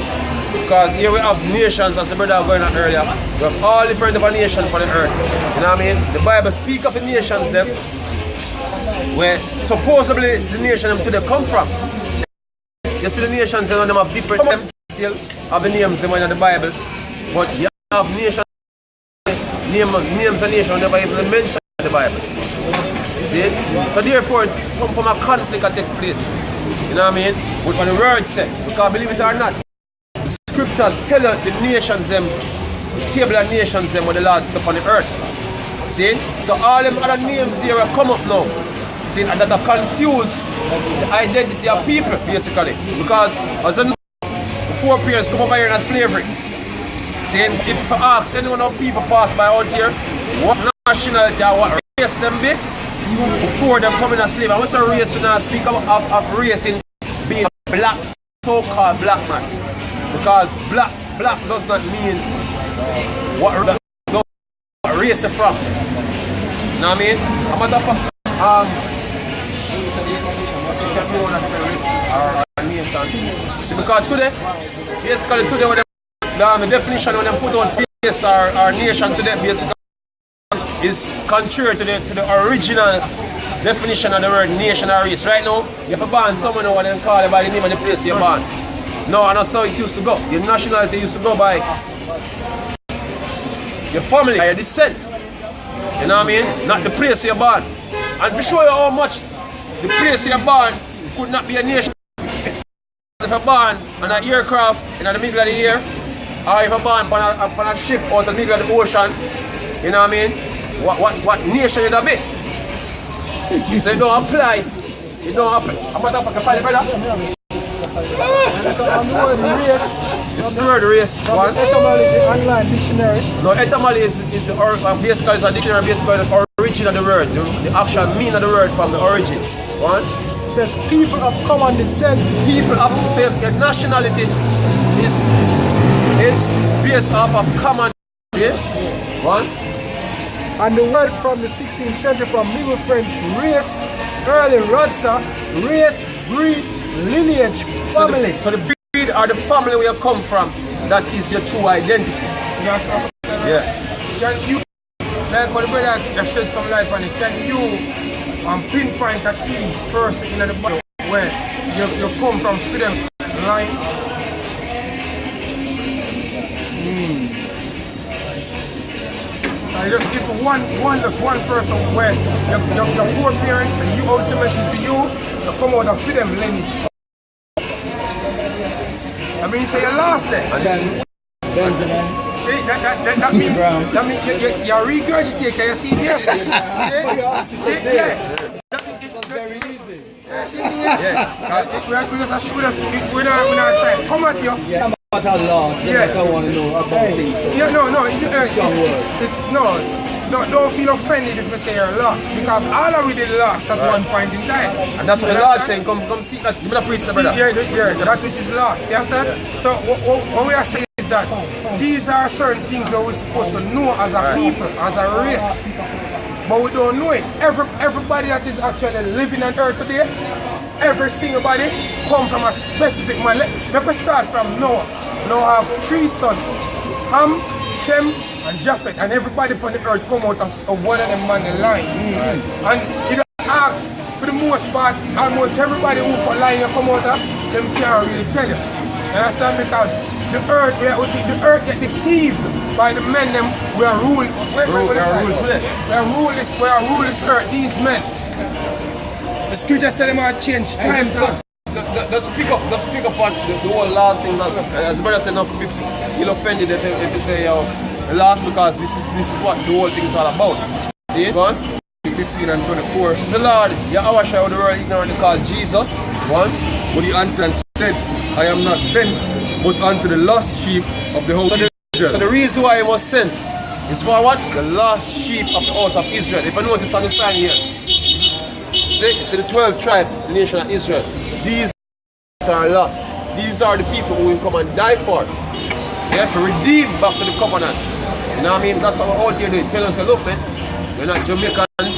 Because here we have nations, as the brother was going on earlier. We have all different different nations on the earth. You know what I mean? The Bible speak of the nations them where supposedly the nation them to them come from. You see the nations and them have different names still have the names them in the Bible. But you have nations names of nations never even mentioned in the Bible. You see? So therefore some form of conflict can take place. You know what I mean? With what the word said. Because believe it or not, Scripture tell us the nations them, the table of nations them where the Lord step on the earth. See? So all them other names here will come up now. See? And that have confused the identity of people basically. Because as a before parents come over here in slavery. See? If you ask anyone of people pass by out here, what nationality or what race them be before them coming as slave. And what's a race? You now speak of race in being black, so-called black man. Because black does not mean what race you're from. You know what I mean? A matter of fact, see, because today, basically today when the definition when they put on race or nation today basically is contrary to the original definition of the word nation or race. Right now, you have to ban someone who they call it by the name of the place you're born. No, and that's how it used to go. Your nationality used to go by your family, your descent. You know what I mean? Not the place you're born. And to show you how much the place you're born could not be a nation. If you're born on an aircraft in the middle of the air, or if you're born on a ship out in the middle of the ocean, you know what I mean? What nation you'd be? So it don't apply. It don't apply. I'm going to find it, brother.
So on the word race,
This is the word race.
from the etymology online dictionary,
No, etymology is basically a dictionary basically the origin of the word, the actual meaning of the word from the origin. One,
it says people of common descent.
people of the nationality is based off of common. One,
And the word from the 16th century from Middle French race, early Radsa, race, breed, lineage, family.
so the breed or the family where you come from, that is your true identity.
yes,
Yeah.
can you, like what the brother just shed some light on it, can you and pinpoint a key person in the Bible where you come from freedom line. I just give one person where your foreparents, you ultimately to you come out of freedom lineage. I mean, say you lost it.
Benjamin.
See, that means you regurgitate, you see there? See, yeah.
Very easy.
We just shoot us, we're not trying. Come at you.
Yeah, I'm about to lost. Yeah. I want to know about things.
Yeah, no, don't feel offended if we say you're lost, because all of we did lost at one point in time.
And that's what the Lord saying, come see that, give me the priest, brother.
Yeah, that which is lost, you understand? So what we are saying is that these are certain things that we're supposed to know as a people, as a race. But we don't know it. Everybody that is actually living on earth today, every single body comes from a specific man. Let me start from Noah. Noah have 3 sons, Ham, Shem, and Japheth, and everybody on the earth come out as one of them on the line. And you don't ask, for the most part, almost everybody who for line you come out of, them can't really tell you. You understand? Because the earth get deceived by the men them we are rule this earth, these men. The scripture said them are changed times.
Let's pick up on the whole last thing that, as the brother said, not feel offended if you say last, because this is what the whole thing is all about. See it? 15 and 24. The Lord, Yahweh shall the world ignorantly called Jesus. One.
But he answered and said, I am not sent, but unto the lost sheep of the house of Israel.
So the reason why he was sent is for what? The lost sheep of the house of Israel. If I notice on the sign here, see the 12 tribes, the nation of Israel. These are lost. These are the people who will come and die for. Yeah, to redeem back to the covenant. You know what I mean? That's what we're out here doing. Tell us, look, man, you're not Jamaicans,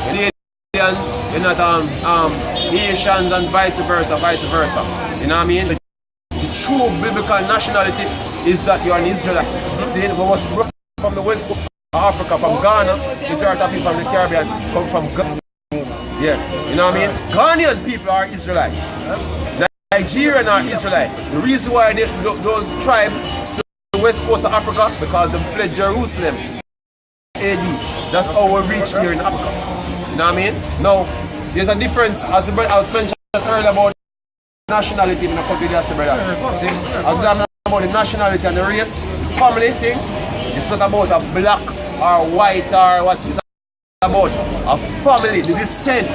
you're not Indians, you're not Haitians, and vice versa. You know what I mean? The true biblical nationality is that you're an Israelite. See, we was brought from the west coast of Africa, from Ghana, majority of people from the Caribbean come from Ghana. Yeah, you know what I mean? Ghanaian people are Israelite. Nigerian are Israelite. The reason why those tribes, the west coast of Africa, because they fled Jerusalem. AD. That's how we reached here in Africa. You know what I mean? Now, there's a difference, as I was mentioning earlier about nationality in a couple of years, brother. See, as I'm about the nationality and the race, family thing, it's not about a black or white or what, it's about a family, the descent.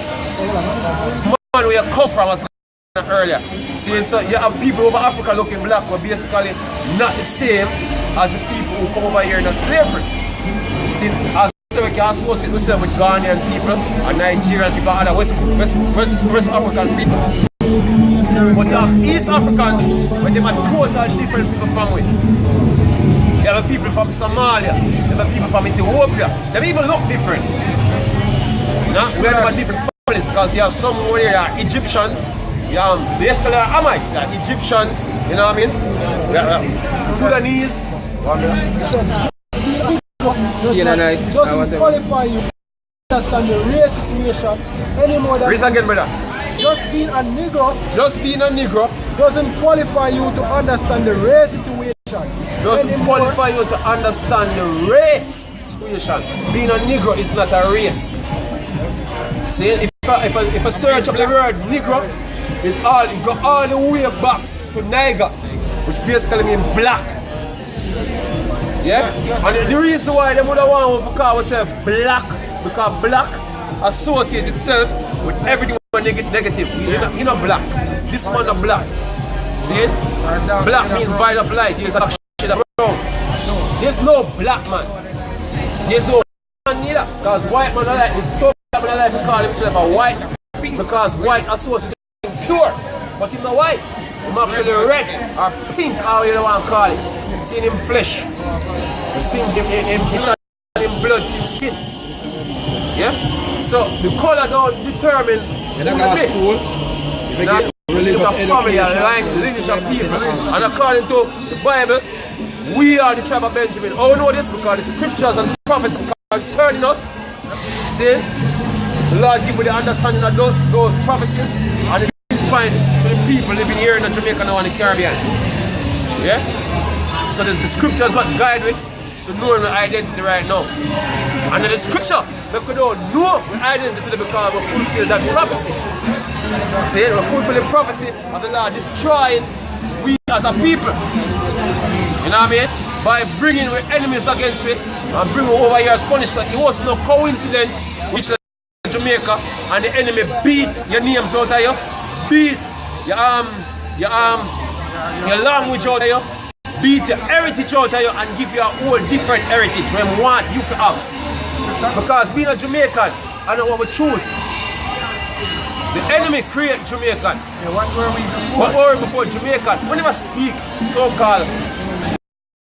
Man, where you come from, as I said earlier. See, so you have people over Africa looking black, but basically not the same as the people who come over here in slavery. See, as we can associate ourselves with Ghanaian people and Nigerian people and other West African people. But East Africans, when they are totally different people from with. You have people from Somalia, you have people from Ethiopia, they even look different. You know? We have different families because you have some where you are Egyptians, you have basically Hamites, you are Egyptians, you know what I mean? Sudanese.
Doesn't qualify you to understand the race situation anymore than
read again, brother.
Just being a Negro
doesn't
qualify you to understand the race situation.
Doesn't qualify you to understand the race situation. Being a Negro is not a race. See, if I search up the word Negro, it go all the way back to Niger, which basically means black. Yeah? And the reason why they would want to call ourselves black, because black associates itself with everything negative. You're not black. This man not black. See it? Black means violet of light. There's a shade of brown. There's no black man. There's no man neither. Because white man alive, it's so black man alive to call himself a white, because white associates with pure. But he's not white. He's actually red or pink, how you want to call it. You've seen him flesh. You've seen him blood, him skin. Yeah? So the color don't determine who you be. Family and lineage of people. And according to the Bible, we are the tribe of Benjamin. Oh, we know this because the scriptures and prophets concerning us. See? The Lord give me the understanding of those prophecies and it find to the people living here in Jamaica now and the Caribbean. Yeah? So the scriptures what guide me to know my identity right now. And in the scripture, we could all know my identity because we fulfill that prophecy. See, we fulfill the prophecy of the Lord destroying we as a people. You know what I mean? By bringing our enemies against it and bringing over here as punishment. It was no coincidence which Jamaica and the enemy beat your names out of you, beat your language out of you, beat the heritage out of you and give you a whole different heritage when want you to have. Because being a Jamaican, I know what we choose. The enemy create Jamaican.
Yeah, what were we before?
What were we before Jamaican? We never speak so-called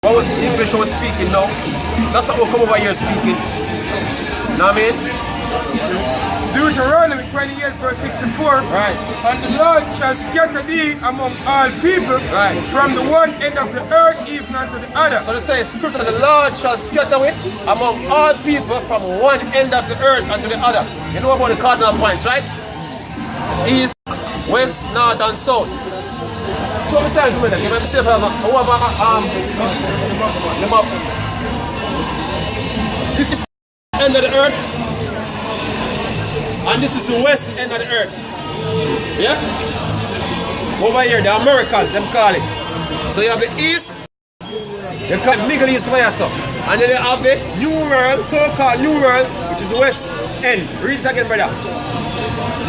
what English was speaking now. That's what we come over here speaking. Know what I mean?
Deuteronomy 28 verse 64.
Right.
And the Lord shall scatter thee among all people,
right,
from the one end of the earth even unto the other.
So they say scripture, the Lord shall scatter it among all people from one end of the earth unto the other. You know about the cardinal points, right? East, west, north and south. Show me signs with them. You might be safe. This is the end of the earth. And this is the west end of the earth. Yeah? Over here, the Americas, them call it. So you have the east, they call it Middle East, and then you have the New World, so-called New World, which is the west end. Read it again, brother.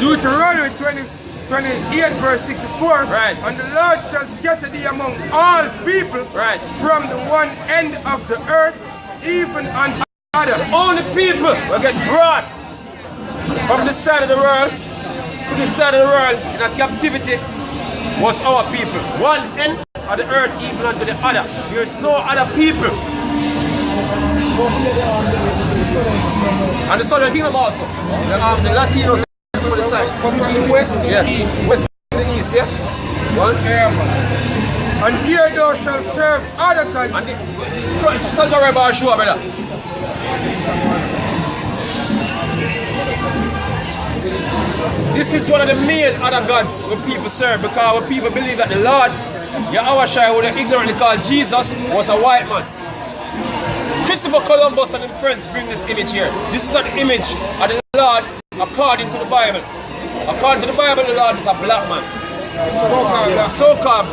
Deuteronomy 28 verse 64.
Right.
And the Lord shall scatter thee among all people,
right,
from the one end of the earth even unto the other.
The only people will get brought from this side of the world to this side of the world in a captivity was our people. One end of the earth even unto the other. There is no other people. And the southern kingdom also. The Latinos on the side.
From the west to
the
east.
West to the east, yeah? One.
And here thou shalt serve other gods.
And tell us about our show, brother. This is one of the main other gods when people serve, because when people believe that the Lord, Yahweh, who they ignorantly called Jesus, was a white man. Christopher Columbus and his friends bring this image here. This is not the image of the Lord according to the Bible. According to the Bible, the Lord is a black man. So-called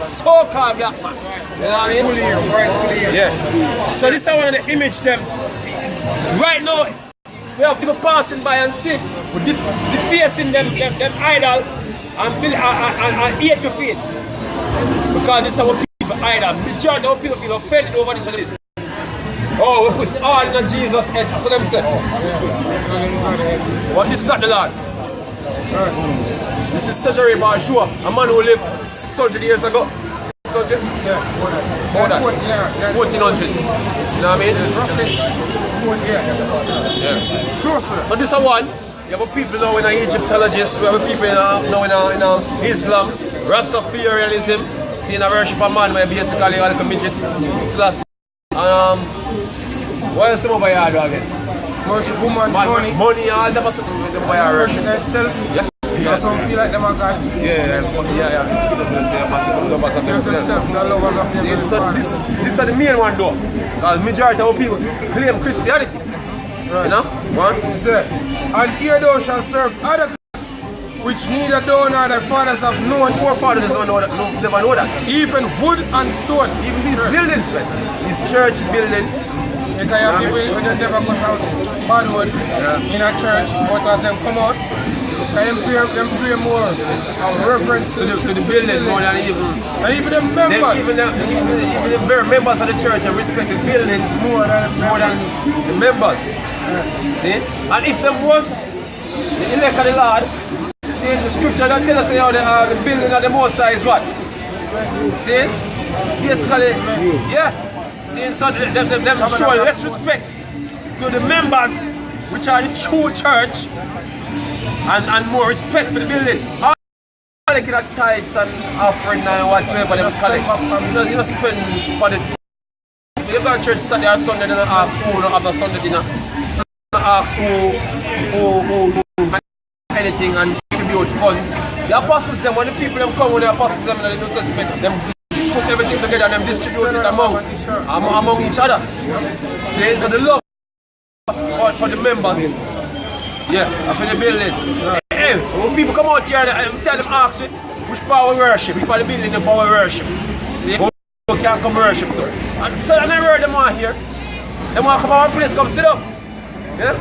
black man. You know what I mean?
Right.
Yeah. So this is one of the image them. Right now, we have people passing by and see defacing them idol and hate to faith. Because this is our people idol. Majority of people feel offended over this and this. Oh, we put all in Jesus' head. That's what them say. But this is not the Lord. This is Cesare Barjua, a man who lived 600 years ago. 600?
Yeah,
more than 1400s. You know what I mean?
Roughly.
Yeah.
Close to that.
But this is one. You have people now in Egyptologists, we have people now in Islam, Rastafarianism, seeing a worship of man where basically all like a midget. What else them over here do again?
Worship woman, money.
Money, all them are
worship themselves.
Yeah.
Because some feel like them are God.
Yeah. This is the main one though. Because majority of people claim Christianity.
Right.
You know? One.
And here thou shalt serve other gods, which neither thou nor thy fathers have known.
Forefathers don't know that, never know that.
Even wood and stone.
Even these buildings, man. This church building.
Because you have people who never go out bad word in a church, but as them come out, them pray more reference to
the building more than even.
And even the members.
Even the very members of the church and respect the building more than the members. See? And if them was the elect of the Lord, see the scripture that tell us how the building of the Most High is what? See? Basically, yeah. See, so them show less respect to the members, which are the true church, and more respect for the building. All they get tithes and offering and whatsoever them collect. You don't spend for the. You go to church Saturday or Sunday, they don't ask who don't have a Sunday dinner. They don't ask who anything and distribute funds. The apostles them, when the people them come, when the apostles them in the New Testament, them put everything together and them distribute it among each other. See, for the love for the members. Yeah, for the building. Hey, when people come out here and tell them, ask it, which power worship, which part of the building the power worship. See, who can come worship to. And so I never heard them out here. They want to come out of our place, come sit up. Yeah?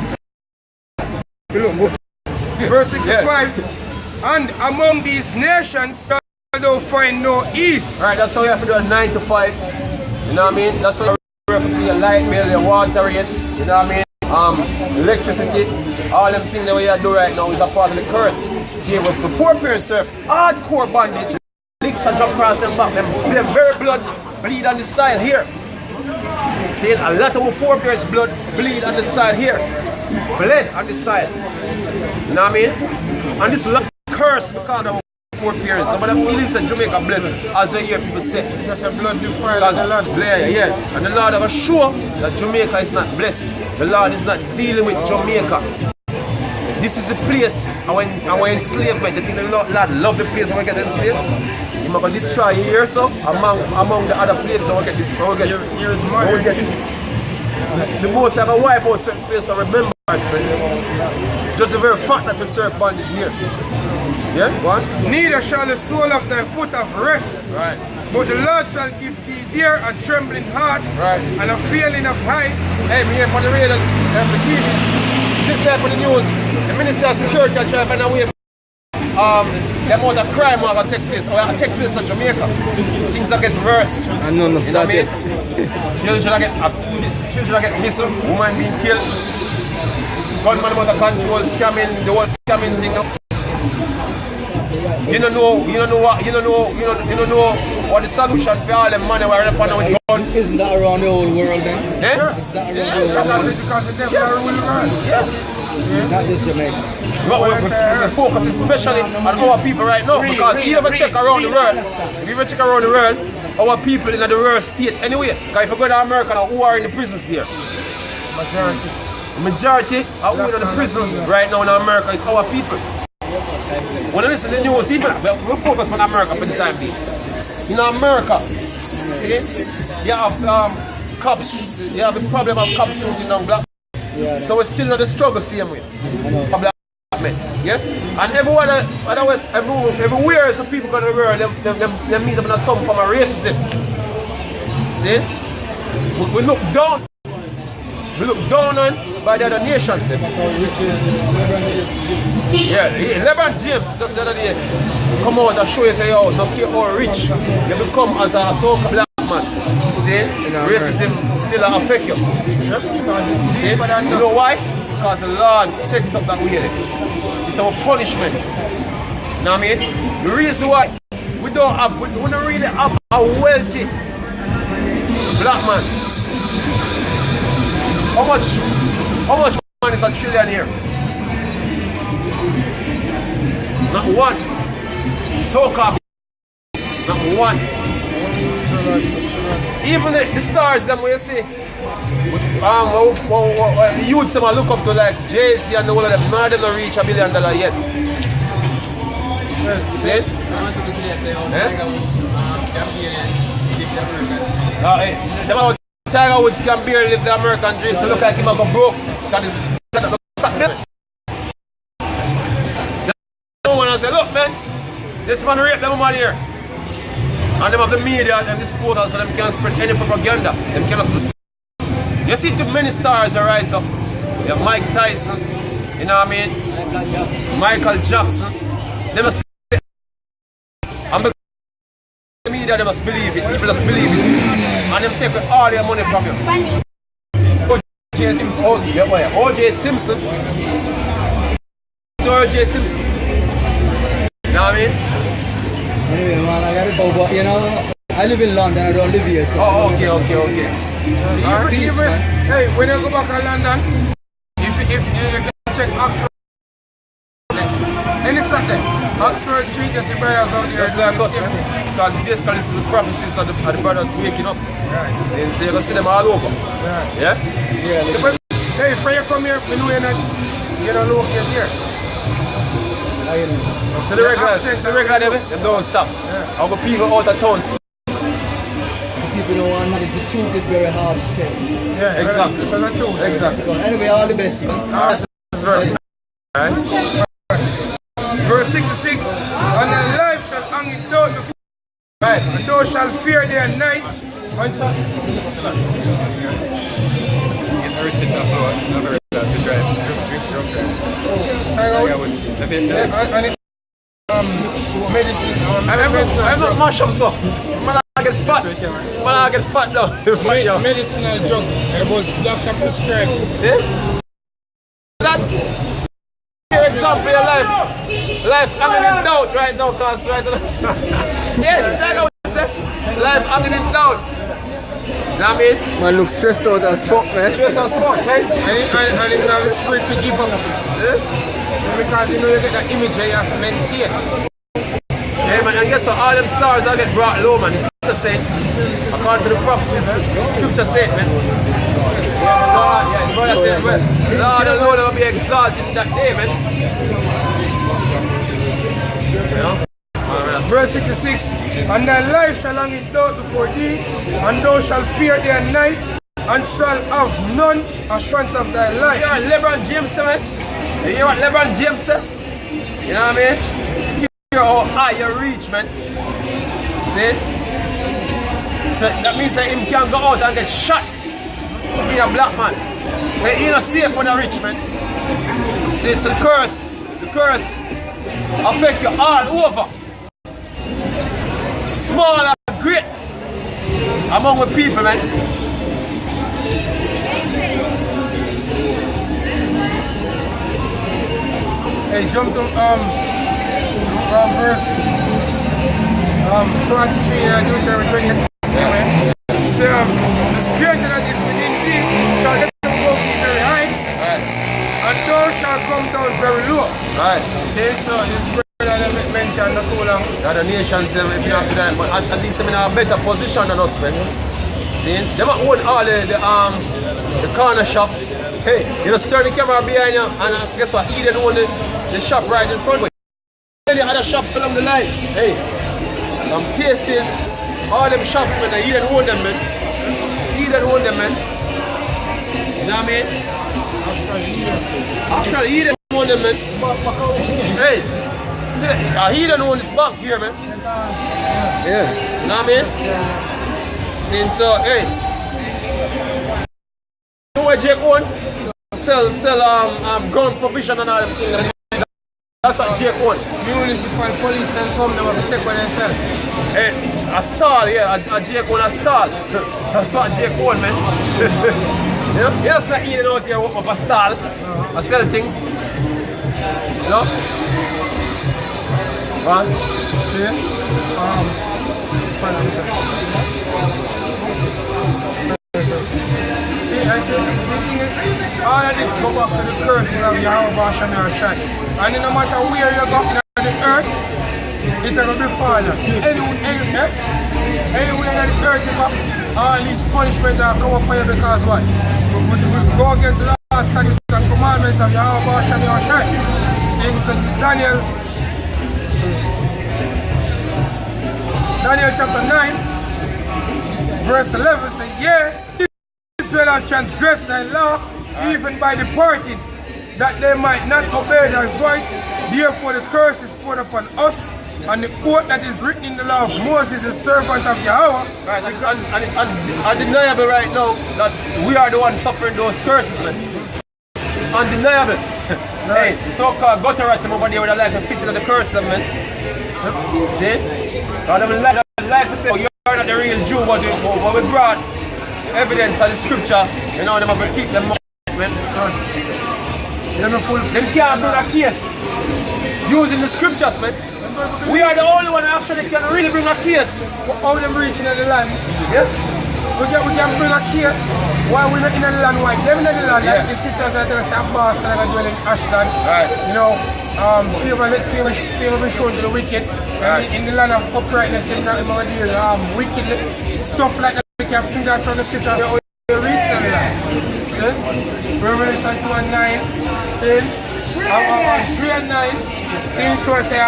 Verse 65. And among these nations thou find no ease.
Right, that's how you have to do a 9 to 5. You know what I mean? That's how you have to pay your light bill, your water rate, you know what I mean? Electricity, all them things that we do right now is a part of the curse. See, before parents serve hardcore bondage, licks and jump across them back, them very blood bleed on the side here. See, a lot of forebears blood bleed on the side here. Bled on the side. You know what I mean? And this lot curse because of forebears. Nobody feels in Jamaica blessed, as I hear people say.
That's a blood defiled the land.
Yeah. And the Lord will show that Jamaica is not blessed. The Lord is not dealing with Jamaica. This is the place our enslavement. The thing the Lord love the place where we get enslaved. He's going to destroy you here, so among the other places we get this. The most have a wipe out certain place of remembrance. Just the very fact that we serve bondage here. Yeah, go on.
Neither shall the sole of thy foot have rest.
Right.
But the Lord shall give thee there a trembling heart,
right,
and a feeling of height.
Hey, me here for the radio, the TV. This time for the news, the Minister of Security are trying to find a way the amount of crime will take place, or will take place in Jamaica. Things are getting worse.
I know, no, start it.
Children are getting missing, women being killed, gunman out of control, scamming, the whole scamming thing. You don't know what the solution for all the money we're upon with guns.
Isn't that around the whole world then?
Yeah?
Is that around the whole world?
Because the devil are ruling the world.
Not just Jamaica.
But we're focusing especially on our people right now, because if you ever check around the world, our people in the worst state anyway. Because if you go to America now, who are in the prisons there? Majority of who are in the prisons right now in America is our people. When you listen to the news, even we focus on America for the time being. In America, see, you have cops, you have the problem of cops shooting down black. So we're still not the struggle same way. Yeah? And everywhere some people go to the world, them means them not some from a racism. See? We look down. We look down on by the other nations. Yeah, LeBron James just the other day come out and show you say, yo, not care how rich you become as a so-called black man. See? Racism still affect you. See? You know why? Because the Lord set it up that way. It's our punishment. You know what I mean? The reason why we don't really have a wealthy black man. How much man is a trillionaire? Not one. So-called. Not one. Even the stars them where you see, the youths them look up to like Jay-Z and all of them, none of them don't reach $1 billion yet. See it? Tiger Woods can barely live the American dream, so look like him go broke. No one say, look man, this man raped them man here. And them have the media and disposal so them can't spread any propaganda. Them cannot. You see too many stars rise up. You have Mike Tyson, you know what I mean? Michael Jackson. They must say, and because the media they must believe it, people just believe it. And them take all their money from you. O.J. Simpson. O.J. Simpson. You know what I mean?
Anyway, man, I gotta go, but you know, I live in London, I don't live here, so...
Oh, okay.
Peace, man.
Hey, when you go back to London, if you check Oxford, any Saturday, Oxford Street, there's the brothers out there.
Because basically this is the prophecies of the brothers waking up. Right. So you're going to see them all over. Right. Yeah?
Hey, before you come here, we know you're not located here.
So the regular them don't stop. Our people out of town.
People don't want to, the truth is very hard to tell.
Yeah,
Exactly.
Exactly.
Anyway, all the best, man.
Verse 66, and thy life shall hang it down before
Right.
and thou shalt fear day and night. And shall
I'm not mash up so. Man, I get fat. Man, I get fat now.
medicinal drug, it was doctor prescribed.
Yeah? That your example your life. Life hanging in doubt right now, cause right now. Yes, that's what it says. Life hanging in doubt. You know what I mean?
Man, look stressed out as fuck, man.
Stress as fuck, right?
And you have the spirit to give up.
Yes?
Because you know you get that image you have to maintain.
Hey man, and guess what? All them stars all get brought low, man. The scripture say, according to the prophecies, the scripture say, man. The brother said, well, Lord alone will be exalted in that day, man. You know?
Verse 66, and thy life shall hang it down before thee, and thou shalt fear day and night, and shall have none assurance of thy
You
life.
hear what LeBron James say, man? You hear what LeBron James say? You know what I mean? You hear how high you reach, man. See? So that means that him can go out and get shot. Be a black man. So he not safe when a rich man. See, it's a curse. The curse affect you all over. Small and great among the people, man.
Hey, jump to verse 23 and Deuteronomy 28. Say, the stranger that is within thee shall get up above thee very high, and thou shalt come down very low.
Right.
See, so the prayer that I mentioned not too long.
The other nations, if you have to that, but at least I'm in a better position than us, man. See? They might own all the corner shops. Hey, you just turn the camera behind you, and guess what? Eden own the shop right in front of you. Any other shops along the line. Hey, taste this. All them shops, man, Eden own them, man. Eden own them, man. You know what I mean? Actually, Eden own them, man. Hey, see, Eden own this bank here, man.
Yeah.
You know what I mean? Since so, hey. You know what Jake own? Sell ground provision and all them things. That's what Jake own.
Municipal police then come, they will take what they sell.
Hey, a stall, yeah, a Jake own a stall. That's what Jake own, man. You know, you're just not eating out here up a stall. I sell things. You know? What?
See, I said, the thing is, all of this go back to the curses of Yahweh Shemaiah. And no matter where you go on the earth, it's going to be fallen. Anywhere on the earth you go, all these punishments are come upon you because what? We go against the laws, statutes, and commandments of Yahweh Shemaiah. See, this is Daniel chapter 9, verse 11 says, yeah, Israel have transgressed thy law, even by departing, that they might not obey thy voice. Therefore the curse is poured upon us, and the oath that is written in the law of Moses, the servant of Yahweh.
Right, and undeniable right now that we are the ones suffering those curses, man. Undeniable. Hey, the so-called gutterats over there would have like to fit into the curse, man. See? Now they will like to say, oh, you're not the real Jew, but we brought evidence of the scripture, you know, them will keep them, man. Them can't bring a case using the scriptures, man. We are the only one actually can really bring a case.
How them reaching in the land?
Yeah?
We can bring a case while we're not in the land, while them in the land,
Yeah.
like the scriptures are telling us that Boston and dwell in Ashland.
Right.
You know, favor be shown to the wicked.
Right.
In the land of uprightness, in the wicked stuff like that, we can bring that from the scripture. They reach the land. See? Revelation 2:9. See? 3 and 9, since we say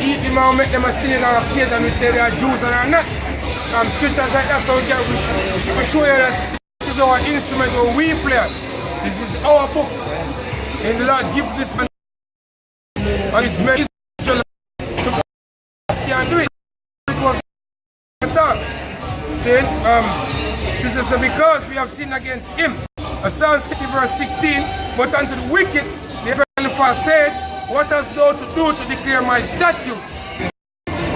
eat them and make them a synagogue of Satan, we say they are Jews and are not. Scriptures like that, so we show you that this is our instrument or we play. This is our book. Saying the Lord give this man and his men Israel to can't do it. It was done. Saying scripture says because we have sinned against him. Psalm 60 verse 16, but unto the wicked the Heavenly Father said, what hast thou to do to declare my statutes?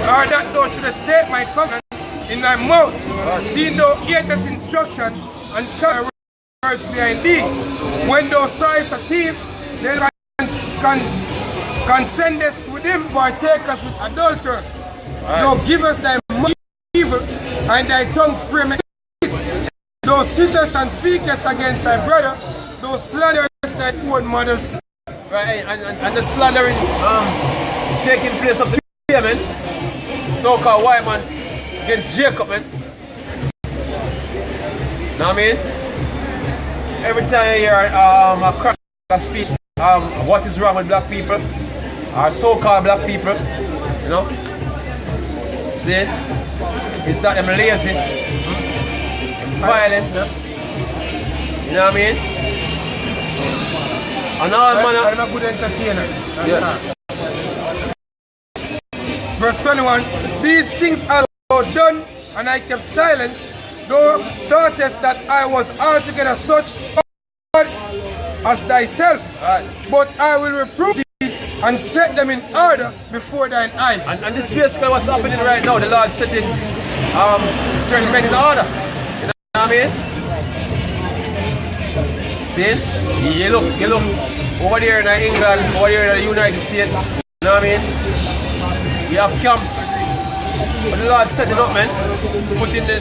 Or that thou shouldest take my covenant in thy mouth, seeing thou hearest instruction and carry words behind thee. When thou sawest a thief, then consentest with him, partakers with adulterers. Thou givest thy mouth evil, and thy tongue frameth it. Thou sittest and speakest against thy brother, thou slanderest thy own mother's.
Right, and the slandering taking place of the day, man. So-called white man against Jacob, man. Know what I mean? Every time you hear a cracker speak, what is wrong with black people, or so-called black people, you know? See? It's that them lazy, violent, you know what I mean? And all man,
I'm a good entertainer.
Yeah.
Verse 21, these things are done, and I kept silence, though thoughtest that I was altogether such as thyself.
Right.
But I will reprove thee and set them in order before thine eyes.
And this basically what's happening right now. The Lord setting certain men in order. You know what I mean? See? You look over there in England, over there in the United States. You know what I mean? You have camps. But the Lord setting up, man, putting the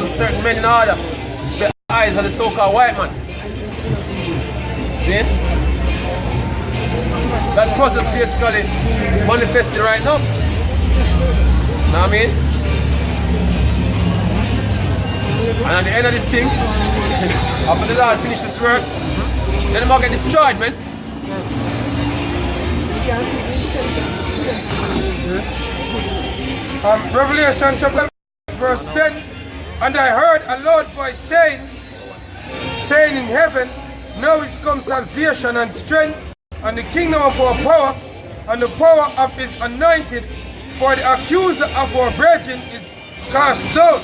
certain men in order. The eyes of the so-called white man. See? That process basically manifesting right now. You know what I mean? And at the end of this thing, after the Lord finish this work, then I'm gonna get destroyed, man.
Revelation chapter verse 10, and I heard a loud voice saying in heaven, now is come salvation and strength, and the kingdom of our power, and the power of his anointed, for the accuser of our brethren is cast down,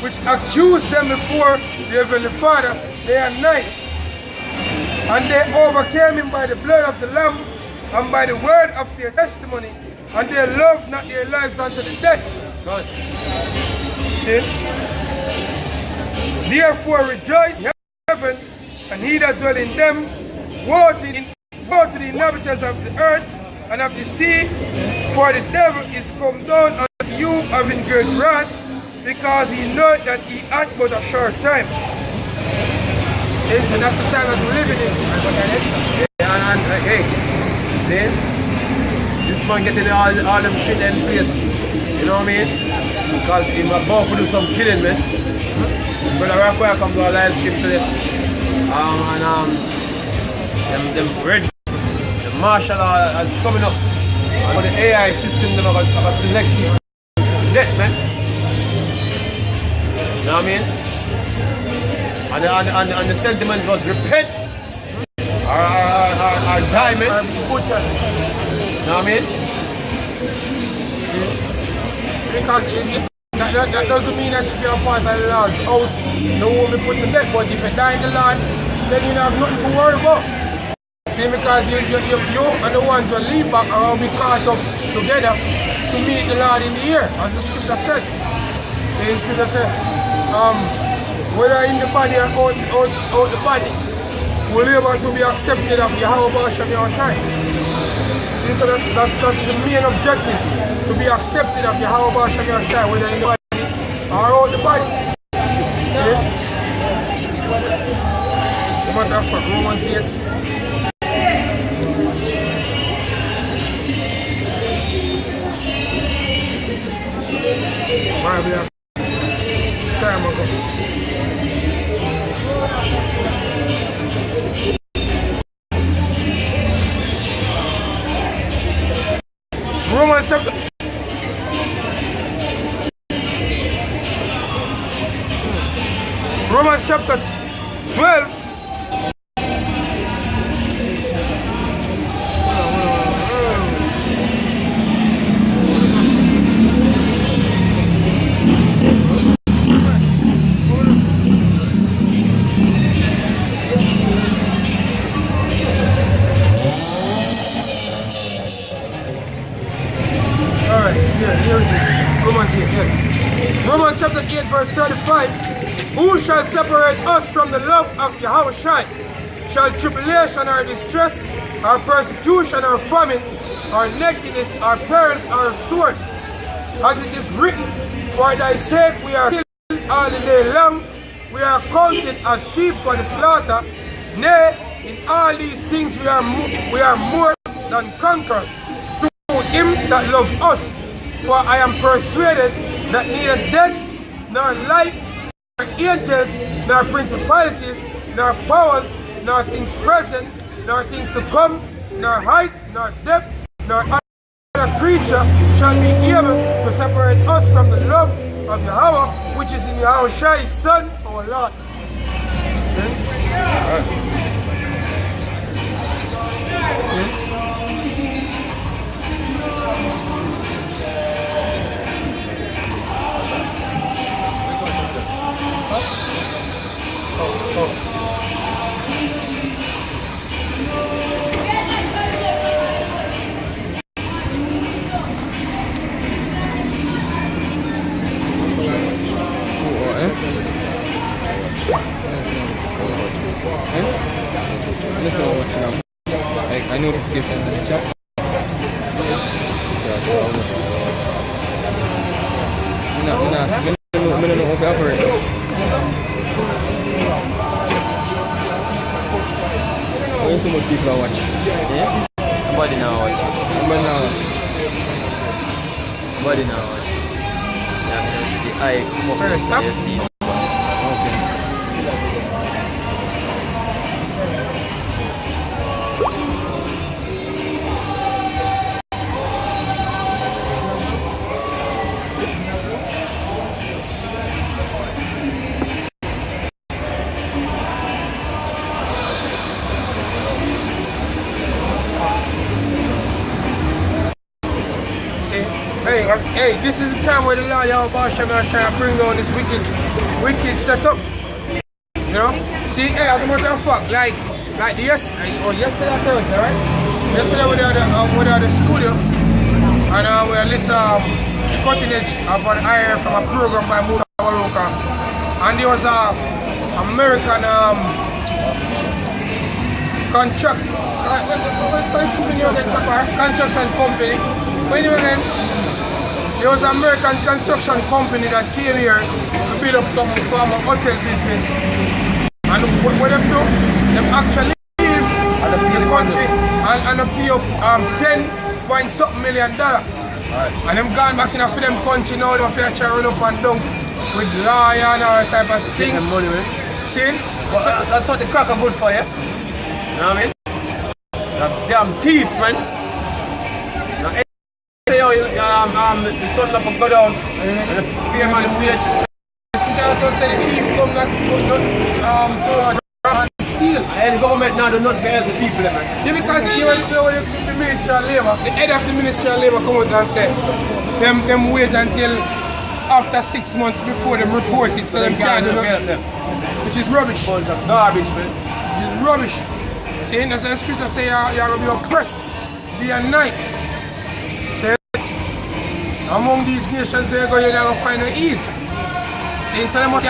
which accused them before the Heavenly Father day and night. And they overcame him by the blood of the Lamb, and by the word of their testimony, and they loved not their lives unto the death.
God.
See? Therefore rejoice in heavens, and he that dwell in them. Woe to the inhabitants of the earth and of the sea, for the devil is come down unto you having great wrath, because he knoweth that he hath but a short time. See? So that's the time that we're living in.
And hey, see? This man getting all them shit in place. You know what I mean? Because he's about to do some killing, man. Brother Rockwell comes to our live stream today. Them red, the martial law is coming up. And the AI system, they have a selective death, man. You know what I mean? And the sentiment was repent or die, man.
Butcher.
You know what I mean?
Because that doesn't mean that if you're a part of the Lord's house, you won't be put to death. But if you die in the Lord, then you don't have nothing to worry about. See, because you and the ones who leave back are all be caught up together to meet the Lord in the air, as the scripture said. See, the scripture said, whether in the body or out the body, we're able to be accepted of Yahweh Hashem Yahushai. See, so that's the main objective, to be accepted of Yahweh Hashem Yahushai, whether in the body or out the body. See? No matter what, Romans 8. Why we have time ago. Romans chapter 12. Alright, here is it. Romans 8, yeah. Romans chapter 8 verse 35. Who shall separate us from the love of Yahweh? Shall tribulation or distress, or persecution or famine, or nakedness, or perils, or sword? As it is written, for thy sake we are killed all the day long, we are counted as sheep for the slaughter. Nay, in all these things we are more than conquerors through him that loved us. For I am persuaded that neither death, nor life, nor angels, nor principalities, nor powers, nor things present, nor things to come, nor height, nor depth, nor other creature shall be able to separate us from the love of Yahweh, which is in Yahweh Shai, His Son, our Lord.
I notification in the chat. So much people are watching. Yeah?
Nobody now watch. Nobody now watch. Yeah, the eye come up.
Stop.
You see.
Hey, this is the time where the Lord Yahweh Hashem is trying to bring down this wicked setup. You know? See, hey, as a matter of fact, like yesterday Thursday, right? Yesterday we were at the studio and we are listening cutting edge of an iron from a program by Muta Waroka. And there was a American construction company. When you again? There was an American construction company that came here to build up some form of hotel business. And what they do, they actually live in the country and they pay up $10.something million. And them gone back in for them country now, they have to run up and down with lawyer and all type of things.
Money, man.
See?
Well, that's what the crack are good for, yeah? You know what I mean? That damn teeth, man. The sun up and go down and the payment wage.
Scripture also said the thief come not to steal.
And the government now do not help the people, man.
Yeah, because the Ministry of Labour, the head of the Ministry of Labour come out and say them wait until after 6 months before them report it so them can't do nothing. Which is rubbish.
Garbage, man.
Which is rubbish. See, that's the scripture say you're going to be oppressed day and night. Among these nations, they're going to find no ease. See, so they must be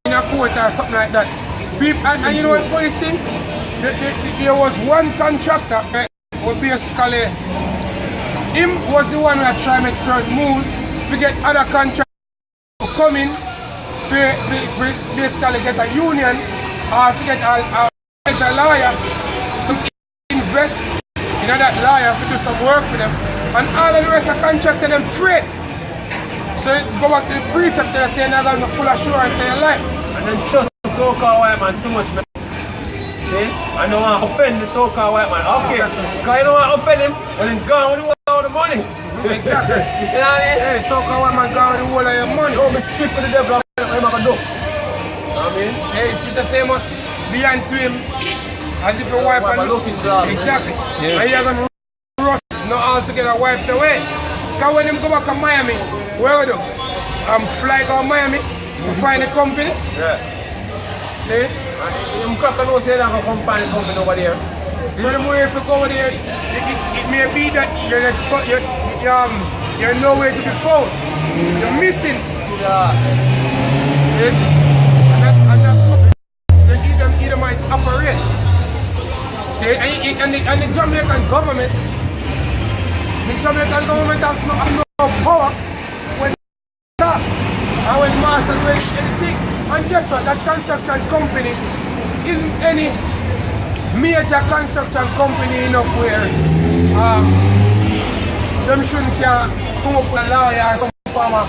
in a court or something like that. And you know what the funniest thing? There was one contractor who basically, him was the one who tried to make certain moves to get other contractors to come in, to basically get a union or to get a lawyer to invest in that lawyer to do some work for them. And all of the rest of the contractor them afraid. So go back to the precept and say they're going to full assurance in your life.
And then trust the so-called white man too much, man.
See? I don't want to offend the so-called white man. Okay. Because you don't want to offend him, well, he's gone with all the money.
Exactly.
You know what I mean?
Hey, so-called white man gone with the whole of your money.
Don't be strict with the devil. What am I going to do? You know what I mean?
Hey, scripture say must be unto him as if a wipe and exactly. Yeah. And you're going to rust, not altogether wiped away. Because when him go back to Miami, where do? Fly to Miami to find a company.
Yeah.
See?
You can't say that I come find a company over there.
So the more if you go over there, it may be that you're nowhere to be found. You're missing.
Yeah.
See? And that's how the Edomites operate. See? And the Jamaican government has no power when that and when master do anything. And guess what? That construction company isn't any major construction company enough where them shouldn't come up with a lawyer or some farmer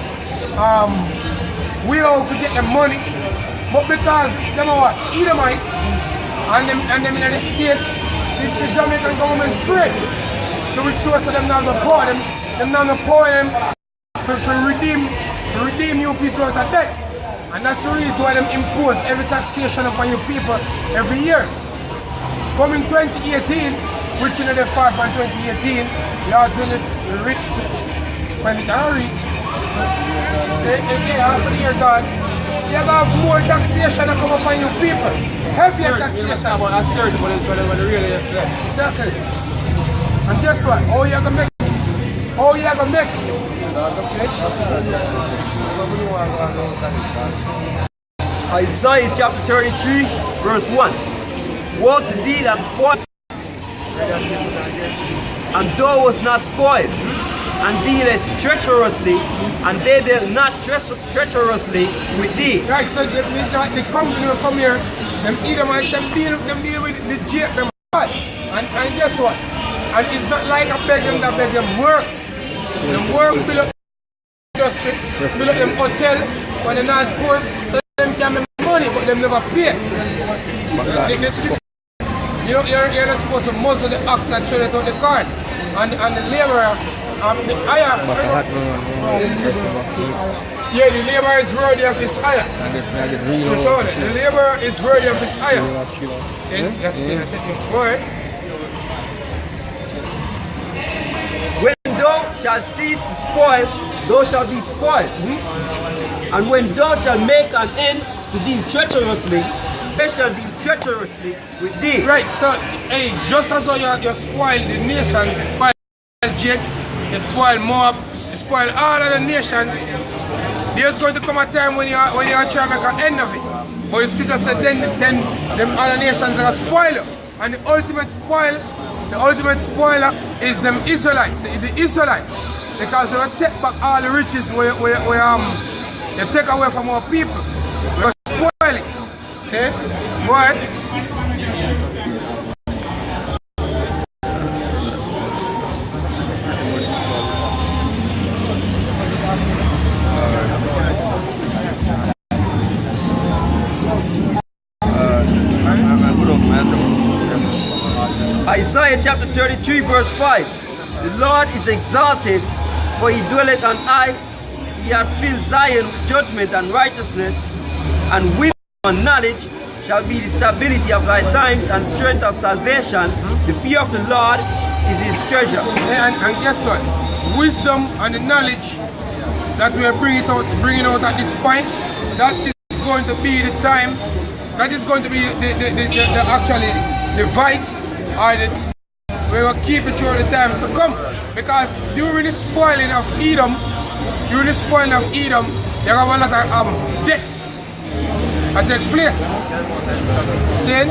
we all forget the money. But because them are what? Edomites and them in the States, the Jamaican government free. So it shows that them not the poor, them not the poor them for redeem you people out of debt. And that's the reason why them impose every taxation upon you people every year. Coming 2018, reaching the far from 2018, you are doing it rich when it are rich. Half of the year done, you have more taxation that come upon you people. Heavier taxation. Exactly. And guess what? How you gonna make it? How you gonna make it?
Isaiah chapter 33, verse 1. Woe to thee that spoilest, and thou wast not spoiled, and dealest treacherously, and they dealt not treacherously with thee.
Right, so that means that the company will come here, them Edomites, them deal with the jail, them bad. And guess what? And it's not like I beg them that beg them work. Them work build up industry, build up them hotel when they're not course, so them can make money, but them never pay. You know, you're not supposed to muzzle the ox and throw it out the cart. And the laborer, the hire. Yeah, the laborer is worthy of his hire. The laborer is worthy of his hire. Go ahead.
When thou shalt cease to spoil, thou shalt be spoiled. And when thou shalt make an end to deal treacherously, they shall deal treacherously with thee.
Right, so, hey, just as how you spoil the nations, spoil Jake, you spoil Moab, you spoil all of the nations, there's going to come a time when you're trying to make an end of it. But the scripture said then them other nations are spoil you. And the ultimate spoiler is them Israelites, the Israelites. Because they will take back all the riches where they take away from our people. Because spoiling. See? Go ahead.
Isaiah chapter 33 verse 5. The Lord is exalted, for he dwelleth on high. He hath filled Zion with judgment and righteousness, and wisdom and knowledge shall be the stability of thy times and strength of salvation. The fear of the Lord is his treasure.
Yeah, and guess what? Wisdom and the knowledge that we are bringing out at this point, that is going to be the time, that is going to be the actually the vice, or we will keep it through the times to come. Because during the spoiling of Edom, you have a lot of death that take place. See?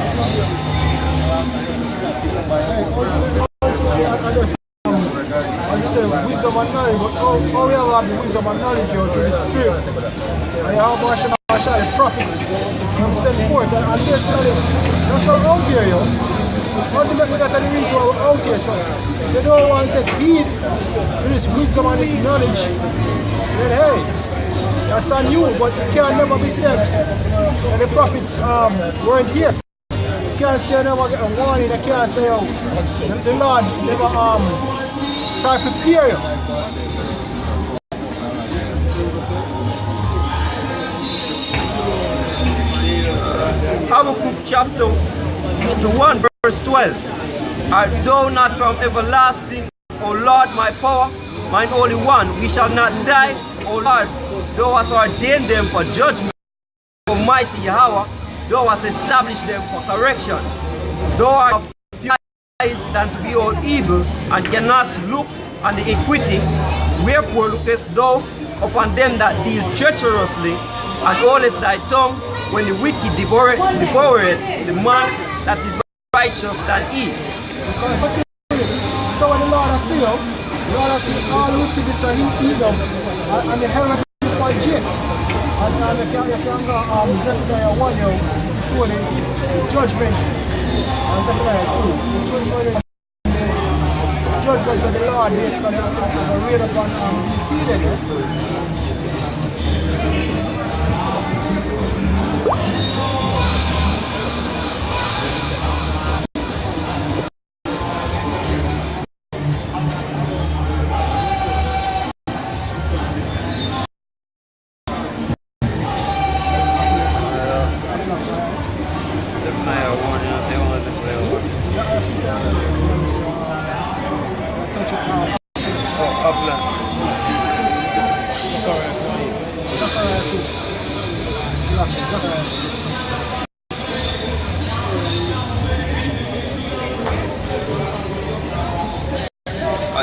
As you say, wisdom and knowledge, but how we have the wisdom and knowledge here through the Spirit. And you have the prophets sent forth, and basically, that's how out here, yo. Ultimately, that's the reason why we're out here, so they don't want to take heed to this wisdom and this knowledge. Then, hey, that's on you, but it can never be said. And the prophets weren't here. can't say never get a warning. They can't say the Lord never try to prepare you.
Habakkuk chapter 1 verse 12. Art thou not from everlasting, O Lord my power, mine Holy One? We shall not die, O Lord. Thou hast ordained them for judgment, Almighty Yahweh. Thou hast established them for correction. Thou art of fewer eyes than to behold evil, and cannot look on the iniquity. Wherefore lookest thou upon them that deal treacherously, and holdest thy tongue when the wicked devoureth the man that is righteous than he.
So when the Lord has seen you, the Lord has seen all wickedness and evil, and the hell of people jail. And you can go Zephaniah 1 before the judgment, and Zephaniah 2. The judgment of the Lord is going to rain upon these heathen.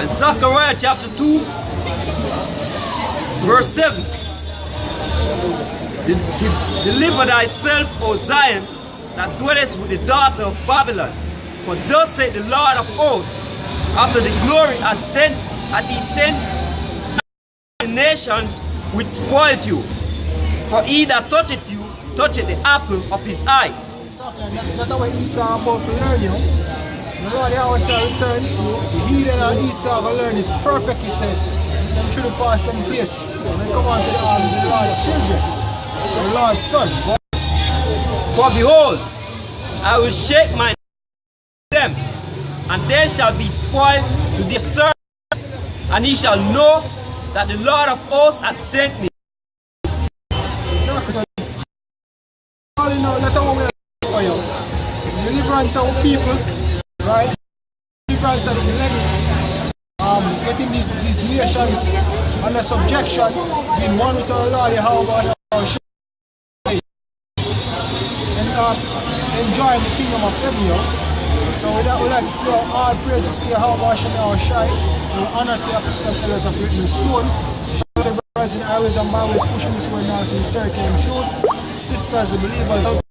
Zechariah chapter 2 verse 7. Deliver thyself, O Zion, that dwellest with the daughter of Babylon. For thus saith the Lord of hosts, after the glory hath he sent the nations which spoiled you. For he that toucheth you, toucheth the apple of his eye.
That's what Esau about to learn you. The Lord Yahweh shall return. The heathen and Esau will learn is perfect, he said. Them through the past and place. And then come on to the Lord's children, the Lord's son.
For behold, I will shake my them, and they shall be spoiled to the servant, and he shall know that the Lord of hosts hath sent me.
All in all, that's what we are for you. Deliverance of people, right? Deliverance of the elect. Getting these nations under subjection, being one with our Lord Yahweh, and enjoying the kingdom of heaven. So with that, we like to say all praises to Yahweh Shemel Shai, and honestly apostles and tellers of written stone. The brothers in highways and byways pushing this way now in certain truth. Sisters, the believers.